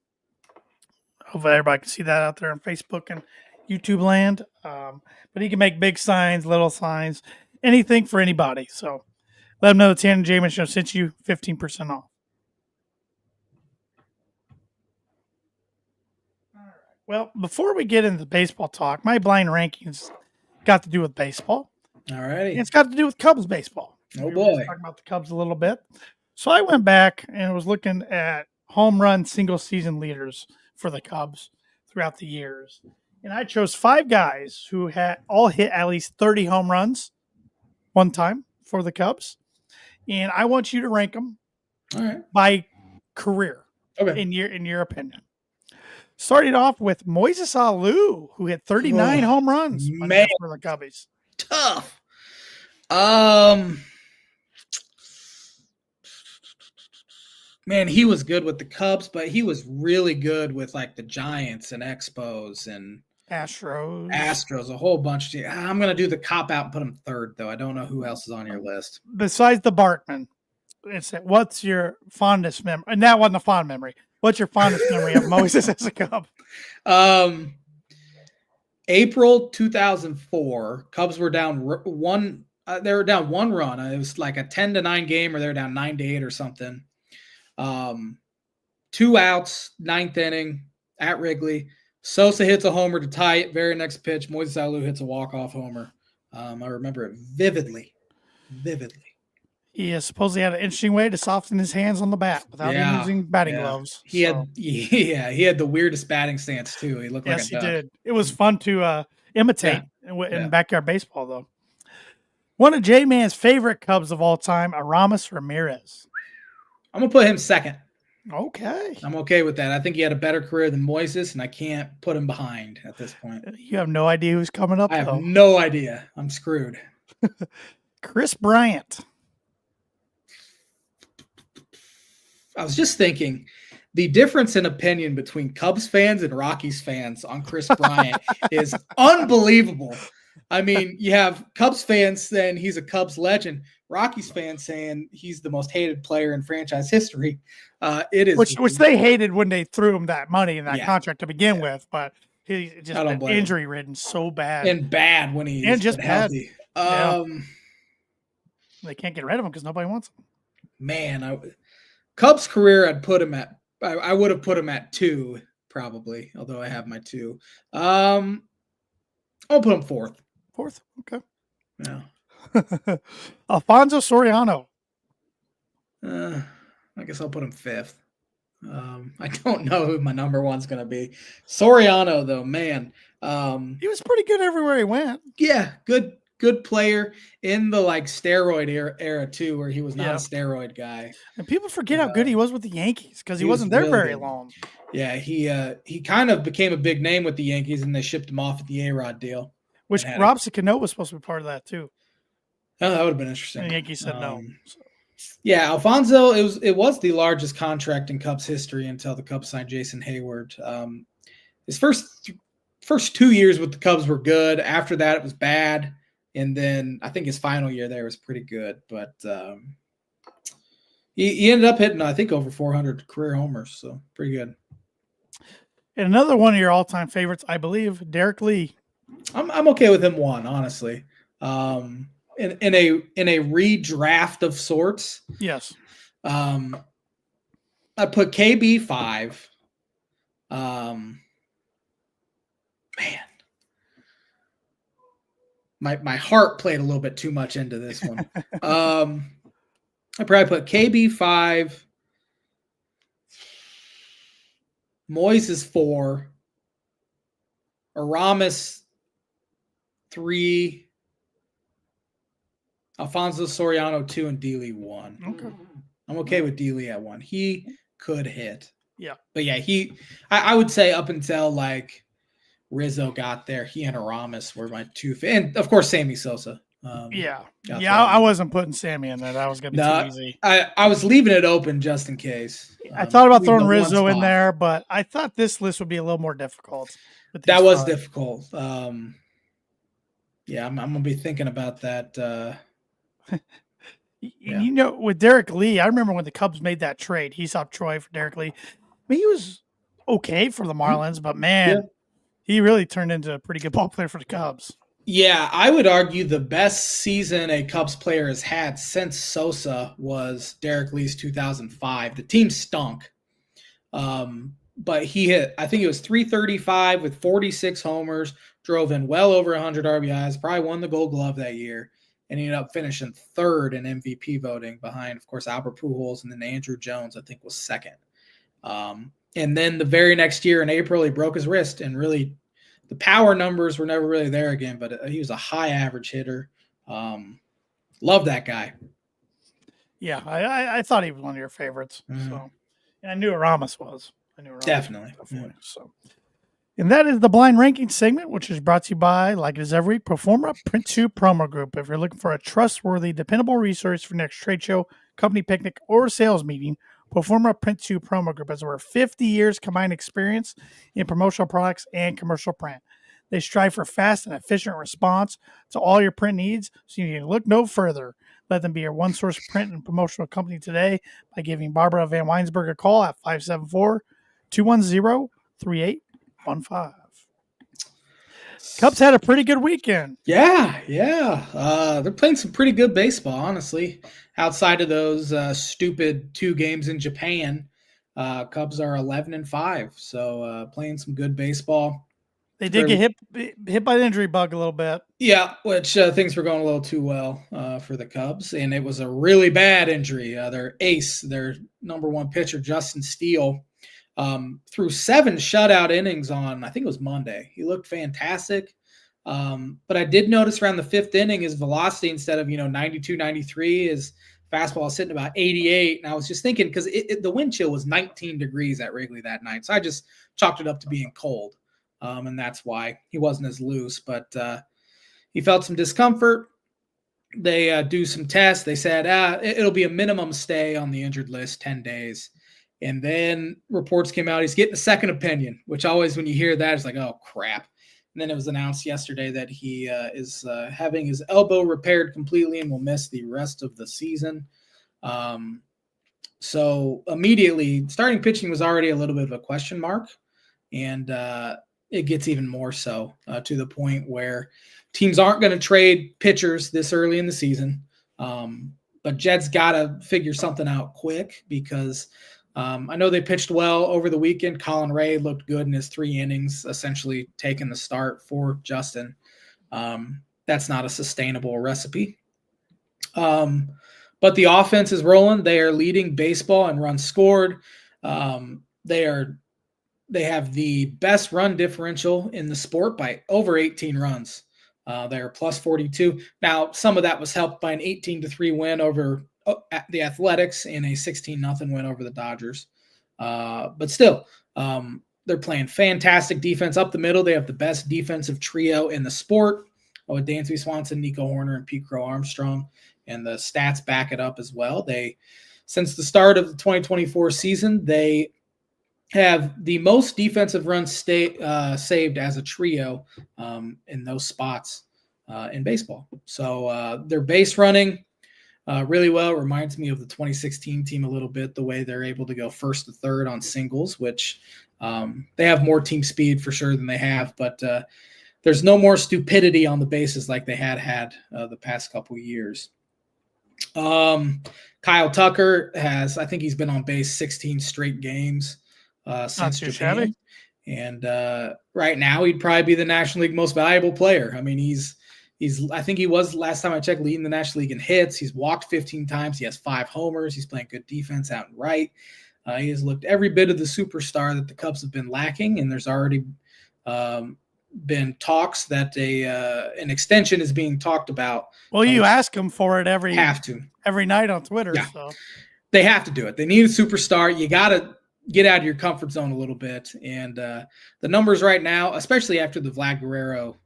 Hopefully everybody can see that out there on Facebook and YouTube land. But he can make big signs, little signs, anything for anybody. So let him know the Tanner Jamin Show sent you 15% off. Well, before we get into the baseball talk, my blind rankings got to do with baseball. All righty. It's got to do with Cubs baseball. Oh, We were boy. just talking about the Cubs a little bit. So I went back and was looking at home run single season leaders for the Cubs throughout the years. And I chose 5 guys who had all hit at least 30 home runs one time for the Cubs. And I want you to rank them All right. by career, Okay. in your opinion. Started off with Moises Alou, who hit 39 home runs man. for the Cubbies. Tough. Man, he was good with the Cubs, but he was really good with like the Giants and Expos and Astros, a whole bunch. I'm gonna do the cop out and put him third, though. I don't know who else is on your list. Besides the Bartman, what's your fondest memory? And that wasn't a fond memory. What's your fondest memory of Moses as a Cub? April 2004, Cubs were down one. They were down 1 run. It was like a 10-9 game, or they were down 9-8 or something. 2 outs, 9th inning at Wrigley. Sosa hits a homer to tie it. Very next pitch, Moises Alou hits a walk-off homer. I remember it vividly. He supposedly had an interesting way to soften his hands on the bat without even using batting gloves. He had the weirdest batting stance too. He looked like a duck. Yes, he did. It was fun to imitate in backyard baseball, though. One of J-Man's favorite Cubs of all time, Aramis Ramirez. I'm gonna put him second. Okay. I'm okay with that. I think he had a better career than Moises, and I can't put him behind at this point. You have no idea who's coming up, I have no idea. I'm screwed. Chris Bryant. I was just thinking, the difference in opinion between Cubs fans and Rockies fans on Chris Bryant is unbelievable. I mean, you have Cubs fans saying he's a Cubs legend, Rockies fans saying he's the most hated player in franchise history. It is which they hated when they threw him that money and that contract to begin with, but he's just been injury ridden so bad. And bad when he's just healthy. They can't get rid of him because nobody wants him. Man, Cubs career, I'd put him at. I would have put him at 2 probably, although I have my 2. I'll put him 4th. 4th, okay. Yeah. Alfonso Soriano. I guess I'll put him 5th. I don't know who my number 1's going to be. Soriano, though, man. He was pretty good everywhere he went. Yeah, good player in the like steroid era too, where he was not a steroid guy. And people forget how good he was with the Yankees because he wasn't there very long. Yeah, he kind of became a big name with the Yankees, and they shipped him off at the A-Rod deal. Which Robson Cano was supposed to be part of that too. Oh, that would have been interesting. And the Yankees said no. So. Yeah, Alfonso, it was the largest contract in Cubs history until the Cubs signed Jason Hayward. His first 2 years with the Cubs were good. After that, it was bad. And then I think his final year there was pretty good. But he ended up hitting, I think, over 400 career homers. So pretty good. And another one of your all-time favorites, I believe, Derek Lee. I'm okay with him 1, honestly. In a redraft of sorts. Yes. I put KB 5. Man. My heart played a little bit too much into this one. I probably put KB 5. Moises 4. Aramis 3. Alfonso Soriano 2 and Dealey 1. Okay. I'm okay with Dealey at 1. He could hit. Yeah. But yeah, I would say up until like Rizzo got there, he and Aramis were my 2. And of course, Sammy Sosa. I wasn't putting Sammy in there. That was going to be too easy. I was leaving it open just in case. I thought about throwing Rizzo in there, but I thought this list would be a little more difficult. That was difficult. Yeah, I'm going to be thinking about that. You know, with Derek Lee, I remember when the Cubs made that trade. He saw Troy for Derek Lee. I mean, he was okay for the Marlins, but man, Yeah. he really turned into a pretty good ball player for the Cubs. Yeah, I would argue the best season a Cubs player has had since Sosa was Derek Lee's 2005. The team stunk. But he hit, I think it was 335 with 46 homers, drove in well over 100 RBIs, probably won the Gold Glove that year, and he ended up finishing third in MVP voting behind, of course, Albert Pujols, and then Andrew Jones, I think, was second. And then the very next year in April, he broke his wrist, and really the power numbers were never really there again, but he was a high average hitter. Love that guy. Yeah, I thought he was one of your favorites. Mm-hmm. So, and I knew Aramis was. Definitely. Definitely. Yeah. So, and that is the blind ranking segment, which is brought to you by, like it is every week, Performa Print 2 Promo Group. If you're looking for a trustworthy, dependable resource for next trade show, company picnic, or sales meeting, Performa Print 2 Promo Group has over 50 years combined experience in promotional products and commercial print. They strive for fast and efficient response to all your print needs, so you need to look no further. Let them be your one source print and promotional company today by giving Barbara Van Weinsberg a call at 574-210-3815. Cubs had a pretty good weekend. Yeah. They're playing some pretty good baseball, honestly. Outside of those stupid 2 games in Japan, Cubs are 11-5, so playing some good baseball. They did get hit by the injury bug a little bit. Yeah, which things were going a little too well for the Cubs, and it was a really bad injury. Their ace, their number 1 pitcher, Justin Steele, threw 7 shutout innings on, I think it was Monday. He looked fantastic. But I did notice around the 5th inning, his velocity, instead of 92, 93, his fastball was sitting about 88. And I was just thinking, because the wind chill was 19 degrees at Wrigley that night. So I just chalked it up to being cold. And that's why he wasn't as loose. But he felt some discomfort. They do some tests. They said it'll be a minimum stay on the injured list, 10 days. And then reports came out he's getting a second opinion, which always, when you hear that, it's like, oh, crap. And then it was announced yesterday that he is having his elbow repaired completely and will miss the rest of the season. So immediately, starting pitching was already a little bit of a question mark. And it gets even more so to the point where teams aren't going to trade pitchers this early in the season. But Jed's got to figure something out quick, because I know they pitched well over the weekend. Colin Ray looked good in his 3 innings, essentially taking the start for Justin. That's not a sustainable recipe. But the offense is rolling. They are leading baseball in runs scored. They have the best run differential in the sport by over 18 runs. They're plus 42. Now, some of that was helped by an 18-3 win over the Athletics and a 16-0 win over the Dodgers. But still, they're playing fantastic defense up the middle. They have the best defensive trio in the sport with Dansby Swanson, Nico Horner, and Pete Crow Armstrong. And the stats back it up as well. Since the start of the 2024 season, they have the most defensive runs saved as a trio in those spots in baseball. So their base running really well. It reminds me of the 2016 team a little bit, the way they're able to go first to third on singles, which they have more team speed for sure than they have, but there's no more stupidity on the bases like they had the past couple of years. Kyle Tucker I think he's been on base 16 straight games since Japan. Shabby. And right now he'd probably be the National League most valuable player. I mean, I think he was, last time I checked, leading the National League in hits. He's walked 15 times. He has 5 homers. He's playing good defense out and right. He has looked every bit of the superstar that the Cubs have been lacking, and there's already been talks that an extension is being talked about. Well, you ask them for it every night on Twitter. Yeah. So they have to do it. They need a superstar. You got to get out of your comfort zone a little bit. And the numbers right now, especially after the Vlad Guerrero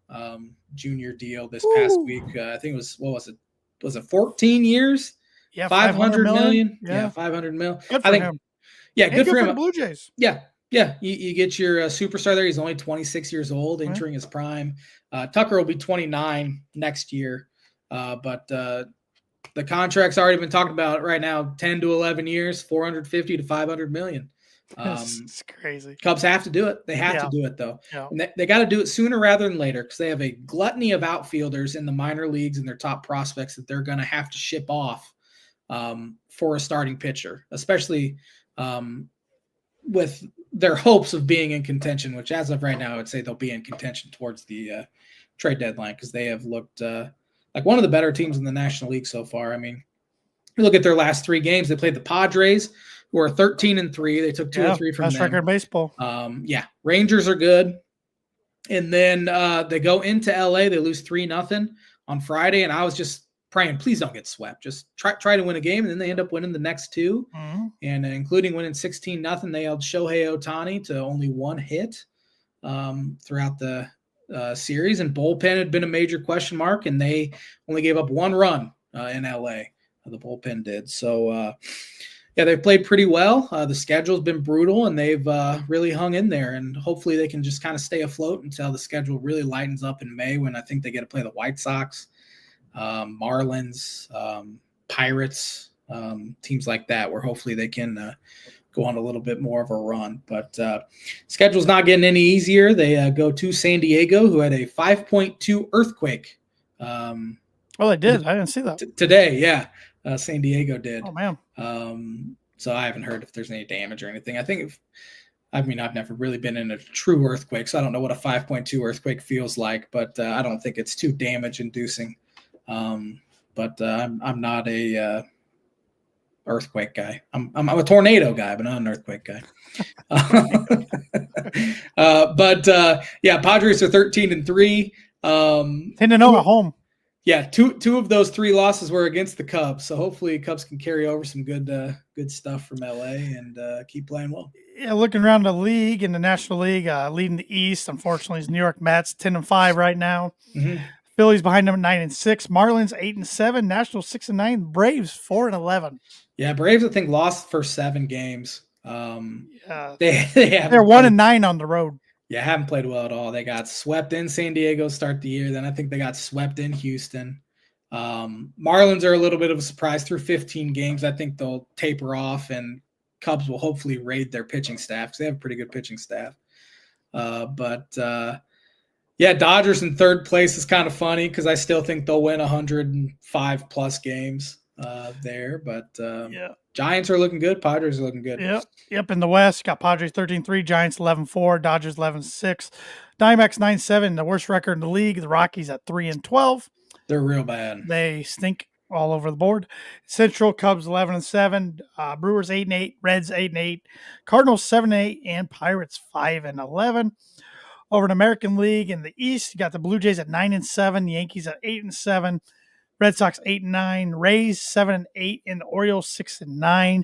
junior deal this past week, I think it was, what was it? Was it 14 years? Yeah, 500 million. Yeah, 500 mil. Good for him. Yeah, good for him. The Blue Jays. Yeah. You get your superstar there. He's only 26 years old, entering his prime. Tucker will be 29 next year. But the contract's already been talked about right now, 10 to 11 years, 450 to 500 million. It's crazy. Cubs have to do it. They have to do it, though. Yeah. And they got to do it sooner rather than later because they have a gluttony of outfielders in the minor leagues and their top prospects that they're going to have to ship off for a starting pitcher, especially with their hopes of being in contention, which as of right now, I would say they'll be in contention towards the trade deadline because they have looked like one of the better teams in the National League so far. I mean, you look at their last 3 games. They played the Padres, who are 13-3. They took 2 or 3 from best them. record in baseball. Rangers are good. And then they go into LA. They lose 3-0 on Friday. And I was just praying, please don't get swept. Just try to win a game. And then they end up winning the next 2. Mm-hmm. And including winning 16-0. They held Shohei Ohtani to only 1 hit throughout the series. And bullpen had been a major question mark. And they only gave up 1 run in LA. The bullpen did. So, they've played pretty well. The schedule's been brutal, and they've really hung in there. And hopefully they can just kind of stay afloat until the schedule really lightens up in May when I think they get to play the White Sox, Marlins, Pirates, teams like that, where hopefully they can go on a little bit more of a run. But schedule's not getting any easier. They go to San Diego, who had a 5.2 earthquake. They did. I didn't see that. Today, yeah. San Diego did. Oh, man. So I haven't heard if there's any damage or anything. I've never really been in a true earthquake, so I don't know what a 5.2 earthquake feels like, but I don't think it's too damage inducing. But I'm not a earthquake guy. I'm a tornado guy, but not an earthquake guy. Padres are 13-3. 10-0 at home. Yeah, two of those 3 losses were against the Cubs, so hopefully Cubs can carry over some good stuff from LA and keep playing well. Yeah, looking around the league, in the National League, leading the East, unfortunately, is New York Mets, 10-5 right now. Mm-hmm. Phillies behind them at 9-6. Marlins 8-7. Nationals 6-9. Braves 4-11. Yeah, Braves I think lost the first 7 games. They're 1-9 on the road. Yeah, haven't played well at all. They got swept in San Diego to start the year. Then I think they got swept in Houston. Marlins are a little bit of a surprise through 15 games. I think they'll taper off, and Cubs will hopefully raid their pitching staff because they have a pretty good pitching staff. Dodgers in 3rd place is kind of funny because I still think they'll win 105-plus games there. But Giants are looking good. Padres are looking good. Yep. In the West, you got Padres 13-3, Giants 11-4, Dodgers 11-6, Diamondbacks 9-7, the worst record in the league. The Rockies at 3-12. They're real bad. They stink all over the board. Central, Cubs 11-7, Brewers 8-8, Reds 8-8, Cardinals 7-8, and Pirates 5-11. Over in American League in the East, you got the Blue Jays at 9-7, the Yankees at 8-7. Red Sox 8-9, Rays 7-8, and the Orioles 6-9.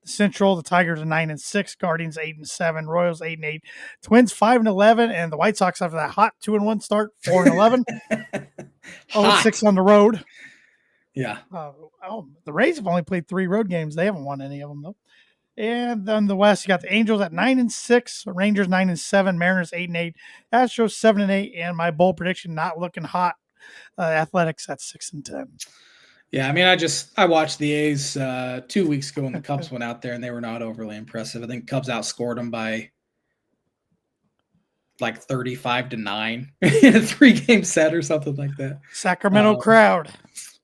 The Central, the Tigers are 9-6, Guardians 8-7, Royals 8-8, Twins 5-11, and the White Sox after that hot 2-1 start 4-11. 6 on the road. Yeah. The Rays have only played 3 road games. They haven't won any of them though. And then the West, you got the Angels at 9-6, Rangers 9-7, Mariners 8-8, Astros 7-8, and my bold prediction not looking hot. Athletics at 6-10. Yeah, I mean, I watched the A's 2 weeks ago when the Cubs went out there, and they were not overly impressive. I think Cubs outscored them by like 35-9 in a 3-game set or something like that. Sacramento crowd.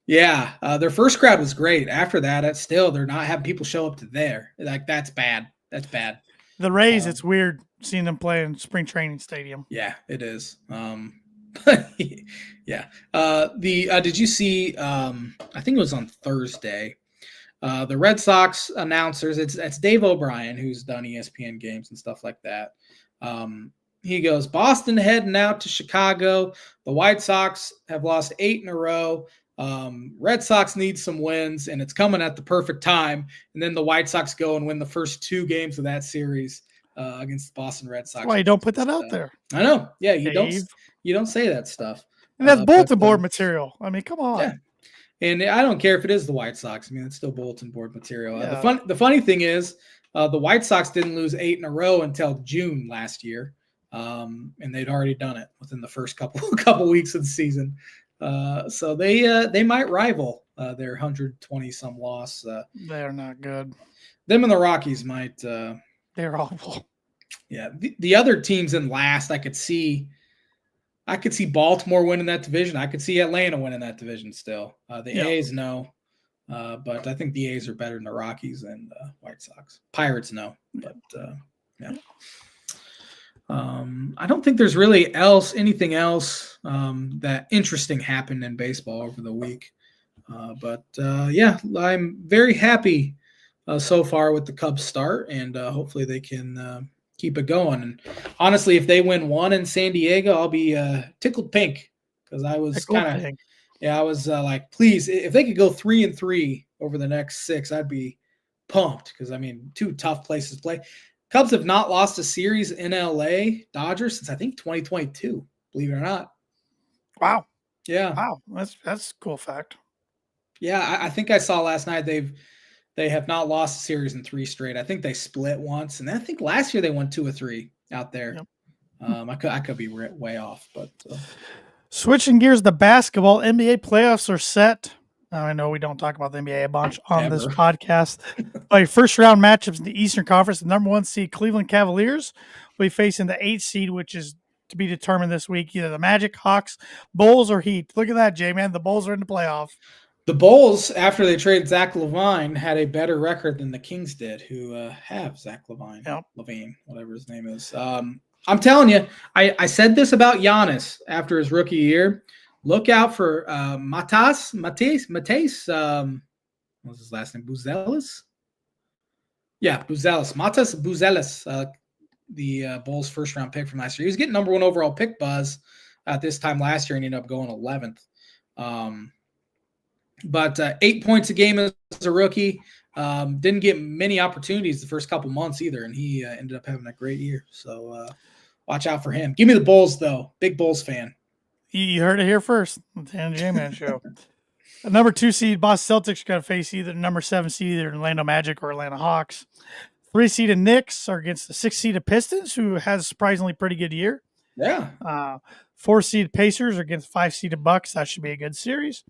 Yeah, their first crowd was great. After that, they're not having people show up to there. Like that's bad. That's bad. The Rays, it's weird seeing them play in spring training stadium. Yeah, it is. Yeah. Did you see? I think it was on Thursday. The Red Sox announcers. It's Dave O'Brien who's done ESPN games and stuff like that. He goes, Boston heading out to Chicago. The White Sox have lost 8 in a row. Red Sox need some wins, and it's coming at the perfect time. And then the White Sox go and win the first 2 games of that series against the Boston Red Sox. Why you don't put that out there? I know. Yeah, you Dave. don't say that stuff. And that's bulletin board material. I mean, come on. Yeah. And I don't care if it is the White Sox. I mean, it's still bulletin board material. Yeah. The funny thing is, the White Sox didn't lose 8 in a row until June last year, and they'd already done it within the first couple weeks of the season. So they might rival their 120 some loss. They're not good. Them and the Rockies might They're awful. Yeah, the other teams in last, I could see Baltimore winning that division. I could see Atlanta winning that division still. The A's, no. But I think the A's are better than the Rockies and White Sox. Pirates, no. But, yeah. I don't think there's really anything else that interesting happened in baseball over the week. But yeah, I'm very happy so far with the Cubs start, and hopefully they can keep it going. And honestly, if they win one in San Diego, I'll be tickled pink because I was I was like, please, if they could go 3-3 over the next 6, I'd be pumped because I mean, 2 tough places to play. Cubs have not lost a series in LA Dodgers since I think 2022, believe it or not. Wow. Yeah. Wow. That's a cool fact. Yeah, I think I saw last night they have not lost a series in 3 straight. I think they split once, and I think last year they won 2 or 3 out there. Yep. I could be way off, but switching gears to basketball, NBA playoffs are set. Now, I know we don't talk about the NBA a bunch on this podcast. But first round matchups in the Eastern Conference, the number 1 seed Cleveland Cavaliers will be facing the 8th seed, which is to be determined this week, either the Magic, Hawks, Bulls, or Heat. Look at that, J-Man. The Bulls are in the playoff. The Bulls, after they traded Zach LaVine, had a better record than the Kings did, who have Zach LaVine, Levine, whatever his name is. I'm telling you, I said this about Giannis after his rookie year. Look out for Matisse. What's his last name? Buzelis? Yeah, Buzelis. Matisse Buzelis, the Bulls' first-round pick from last year. He was getting number 1 overall pick buzz at this time last year and ended up going 11th. But 8 points a game as a rookie. Didn't get many opportunities the first couple months either, and he ended up having a great year. So watch out for him. Give me the Bulls, though. Big Bulls fan. You heard it here first. The Dan J-Man Show. The number 2 seed Boston Celtics are going to face either the number 7 seed, either Orlando Magic or Atlanta Hawks. 3 seeded Knicks are against the 6 seeded Pistons, who has a surprisingly pretty good year. Yeah. 4 seeded Pacers are against 5 seeded Bucks. That should be a good series.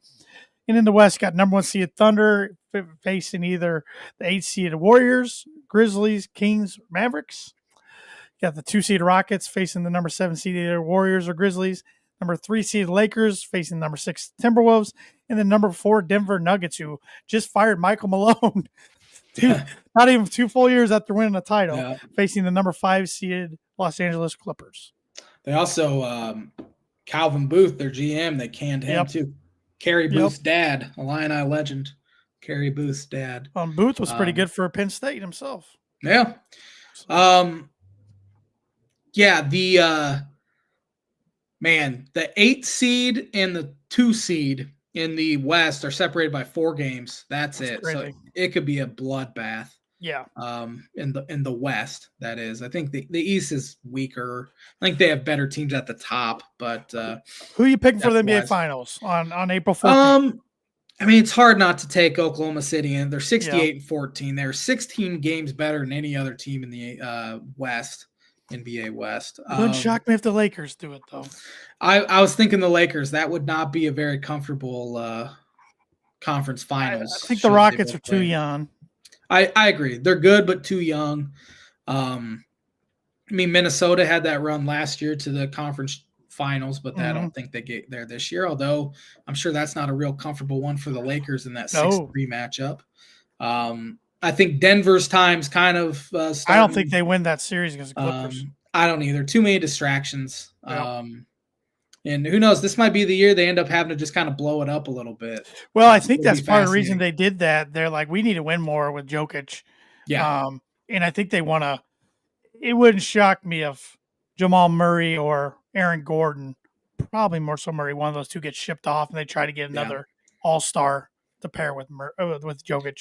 And in the West, got number 1 seeded Thunder facing either the 8 seeded Warriors, Grizzlies, Kings, Mavericks. Got the 2 seeded Rockets facing the number 7 seeded either Warriors or Grizzlies. Number 3 seeded Lakers facing number 6 Timberwolves, and then number 4 Denver Nuggets, who just fired Michael Malone. Not even 2 full years after winning a title, facing the number 5 seeded Los Angeles Clippers. They also Calvin Booth, their GM, they canned him too. Kerry Booth's dad, Illini legend. Kerry Booth's dad. Booth was pretty good for Penn State himself. Yeah. The 8 seed and the 2 seed in the West are separated by 4 games. That's it. Crazy. So it could be a bloodbath. Yeah. In the West, that is. I think the East is weaker. I think they have better teams at the top, but who are you picking for the NBA Finals on April 14th? I mean, it's hard not to take Oklahoma City, and they're 68-14. They're 16 games better than any other team in the West, NBA West. It wouldn't shock me if the Lakers do it, though. I was thinking the Lakers. That would not be a very comfortable conference finals. I think the Rockets are too young. I agree. They're good, but too young. I mean, Minnesota had that run last year to the conference finals, but I don't think they get there this year, although I'm sure that's not a real comfortable one for the Lakers in that 6-3 matchup. I think Denver's time's kind of starting. I don't think they win that series against the Clippers. I don't either. Too many distractions. And who knows? This might be the year they end up having to just kind of blow it up a little bit. Well, I think that's part of the reason they did that. They're like, we need to win more with Jokic. Yeah. And I think they want to – it wouldn't shock me if Jamal Murray or Aaron Gordon, probably more so Murray, one of those two gets shipped off and they try to get another all-star to pair with Jokic.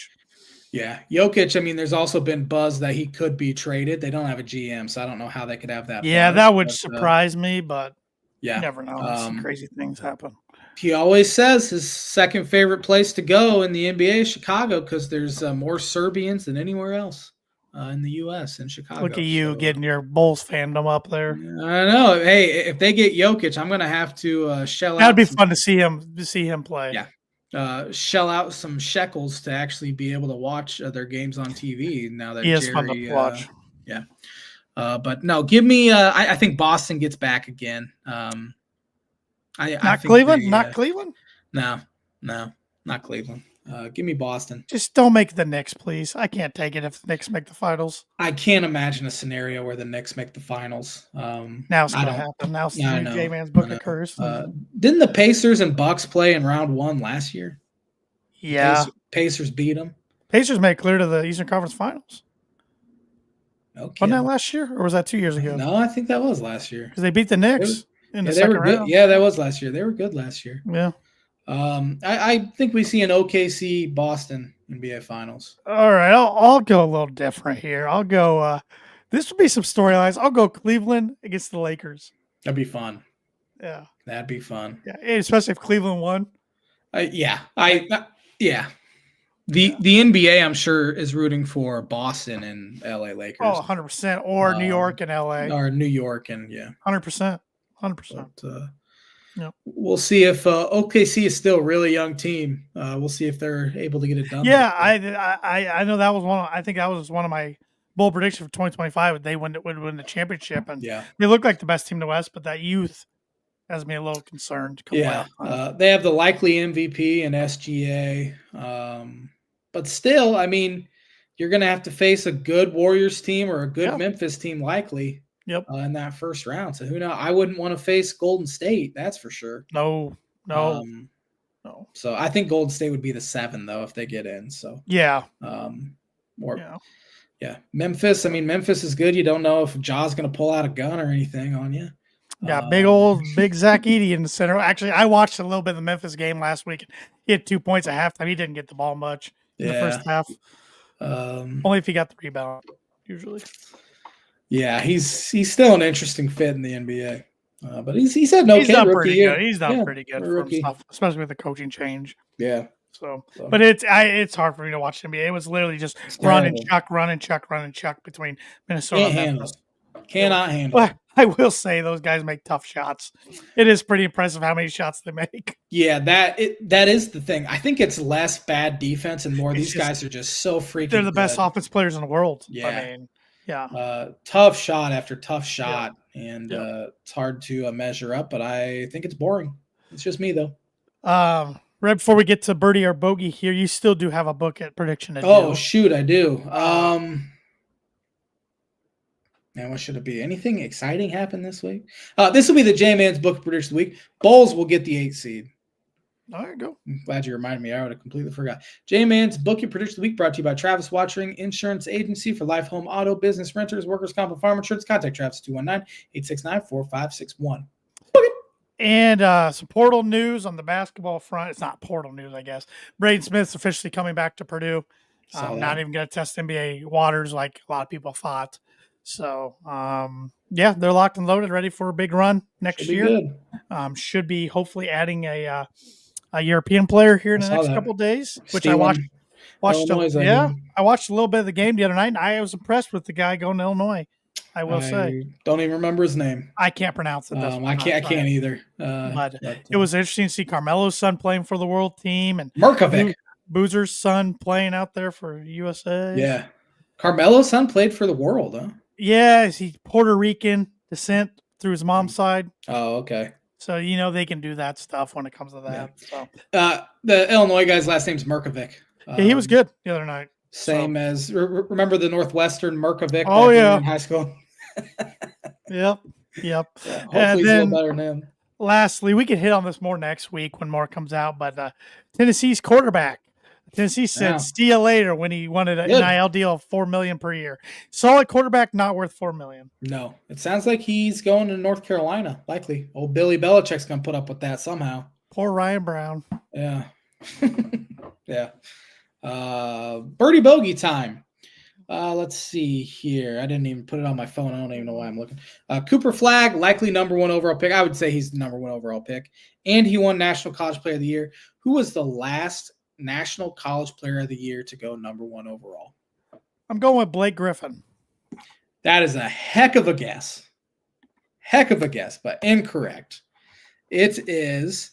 Yeah. Jokic, I mean, there's also been buzz that he could be traded. They don't have a GM, so I don't know how they could have that. Yeah, that would surprise me, but – yeah, you never know. Some crazy things happen. He always says his second favorite place to go in the NBA is Chicago because there's more Serbians than anywhere else in the U.S. in Chicago. Look at you getting your Bulls fandom up there. I know. Hey, if they get Jokic, I'm going to have to shell out. That'd be fun to see him play. Yeah. Shell out some shekels to actually be able to watch their games on TV now that he is fun to watch. Yeah. But no, give me. I think Boston gets back again. I Not think Cleveland. they. Not Cleveland. No, not Cleveland. Give me Boston. Just don't make the Knicks, please. I can't take it if the Knicks make the finals. I can't imagine a scenario where the Knicks make the finals. Now it's I going to don't. happen. Now it's the I new know. J-Man's I book know. of curse. Didn't the Pacers and Bucks play in round 1 last year? Yeah. Pacers beat them. Pacers made it clear to the Eastern Conference Finals. No Wasn't kidding. that last year, or was that 2 years ago? No, I think that was last year. Because they beat the Knicks in the They second were good. round. Yeah, that was last year. They were good last year. Yeah. I think we see an OKC Boston NBA Finals. All right, I'll go a little different here. I'll go. This would be some storylines. I'll go Cleveland against the Lakers. That'd be fun. Yeah, That'd be fun. yeah, especially if Cleveland won. Yeah. The NBA, I'm sure, is rooting for Boston and LA Lakers. Oh, 100%. Or New York and LA. Or New York and 100%. 100%. Yep. We'll see if OKC is still a really young team. We'll see if they're able to get it done. Yeah, I know that was one. I think that was one of my bold predictions for 2025. They would win the championship, and they look like the best team in the West. But that youth has me a little concerned. They have the likely MVP and SGA, but still, I mean, you're going to have to face a good Warriors team or a good Memphis team, likely. Yep. In that first round. So who knows? I wouldn't want to face Golden State. That's for sure. No. So I think Golden State would be the 7 though if they get in. So Memphis. I mean, Memphis is good. You don't know if Ja's going to pull out a gun or anything on you. Yeah, big Zach Edey in the center. Actually, I watched a little bit of the Memphis game last week. He had 2 points at halftime. He didn't get the ball much in the first half. Only if he got the rebound, usually. Yeah, he's still an interesting fit in the NBA, but he's had no. He's done pretty good. He's done pretty good for himself, especially with the coaching change. Yeah. So, but it's hard for me to watch the NBA. It was literally just run and chuck between Minnesota and Memphis. Cannot handle. But I will say those guys make tough shots. It is pretty impressive how many shots they make. Yeah, that is the thing. I think it's less bad defense and more these guys are just so freaking. They're the best offense players in the world. Yeah. I mean, yeah. Tough shot after tough shot, and it's hard to measure up. But I think it's boring. It's just me though. Right before we get to birdie or bogey here, you still do have a book at prediction. Shoot, I do. Man, what should it be? Anything exciting happen this week? This will be the J-Man's book prediction of the week. Bulls will get the 8 seed. There you go. I'm glad you reminded me. I would have completely forgot. J-Man's book your prediction of the week brought to you by Travis Watchering Insurance Agency for life, home, auto, business, renters, workers' comp, and farm insurance. Contact Travis 219-869-4561. And some portal news on the basketball front. It's not portal news, I guess. Braden Smith's officially coming back to Purdue. Not even going to test NBA waters like a lot of people thought. So, they're locked and loaded, ready for a big run next year. Should be hopefully adding a European player here in the next couple of days, which I watched. I watched a little bit of the game the other night, and I was impressed with the guy going to Illinois. I will say. Don't even remember his name. I can't pronounce it. I can't either. But it was interesting to see Carmelo's son playing for the world team and Markovic, Boozer's son playing out there for USA. Yeah, Carmelo's son played for the world, huh? Yeah, he's Puerto Rican descent through his mom's side. Oh, okay. So they can do that stuff when it comes to that. Yeah. So the Illinois guy's last name's Markovic. He was good the other night. Same as remember the Northwestern Markovic? Oh yeah, in high school. Yep. Yeah, hopefully he's a little better than him. Lastly, we can hit on this more next week when more comes out. But Tennessee's quarterback, Tennessee said, "See you later" when he wanted an NIL deal of $4 million per year. Solid quarterback, not worth $4 million. No, it sounds like he's going to North Carolina. Likely, old Billy Belichick's gonna put up with that somehow. Poor Ryan Brown. Yeah, yeah. Birdie bogey time. Let's see here. I didn't even put it on my phone. I don't even know why I'm looking. Cooper Flagg, likely number 1 overall pick. I would say he's the number 1 overall pick. And he won National College Player of the Year. Who was the last National College Player of the Year to go number 1 overall? I'm going with Blake Griffin. That is a heck of a guess. But incorrect. It is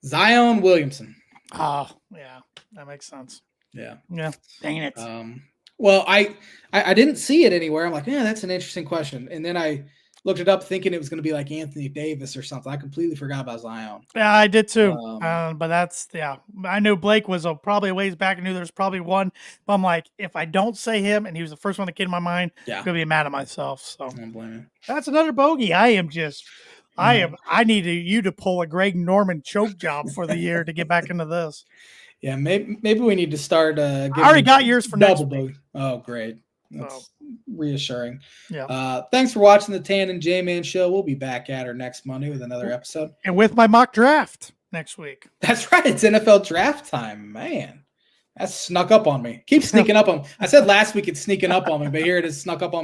Zion Williamson. Oh, yeah. That makes sense. Yeah. Yeah. Dang it. Well, I didn't see it anywhere. I'm like, yeah, that's an interesting question. And then I looked it up thinking it was going to be like Anthony Davis or something. I completely forgot about Zion. Yeah, I did too. Um, But that's I knew Blake was probably a ways back. I knew there's probably one, but I'm like, if I don't say him, and he was the first one that came to my mind, Yeah. I'm gonna be mad at myself. So I don't blame you. that's another bogey. I need you to pull a Greg Norman choke job for the year to get back into this. Yeah, maybe we need to start I already got yours for next double week. bogey. Oh, great. That's reassuring. Yeah. Thanks for watching the Tan and J-Man show. We'll be back at her next Monday with another episode. And with my mock draft next week. That's right. It's NFL draft time, man. That snuck up on me. Keep sneaking up on me. I said last week it's sneaking up on me, but here it is snuck up on me.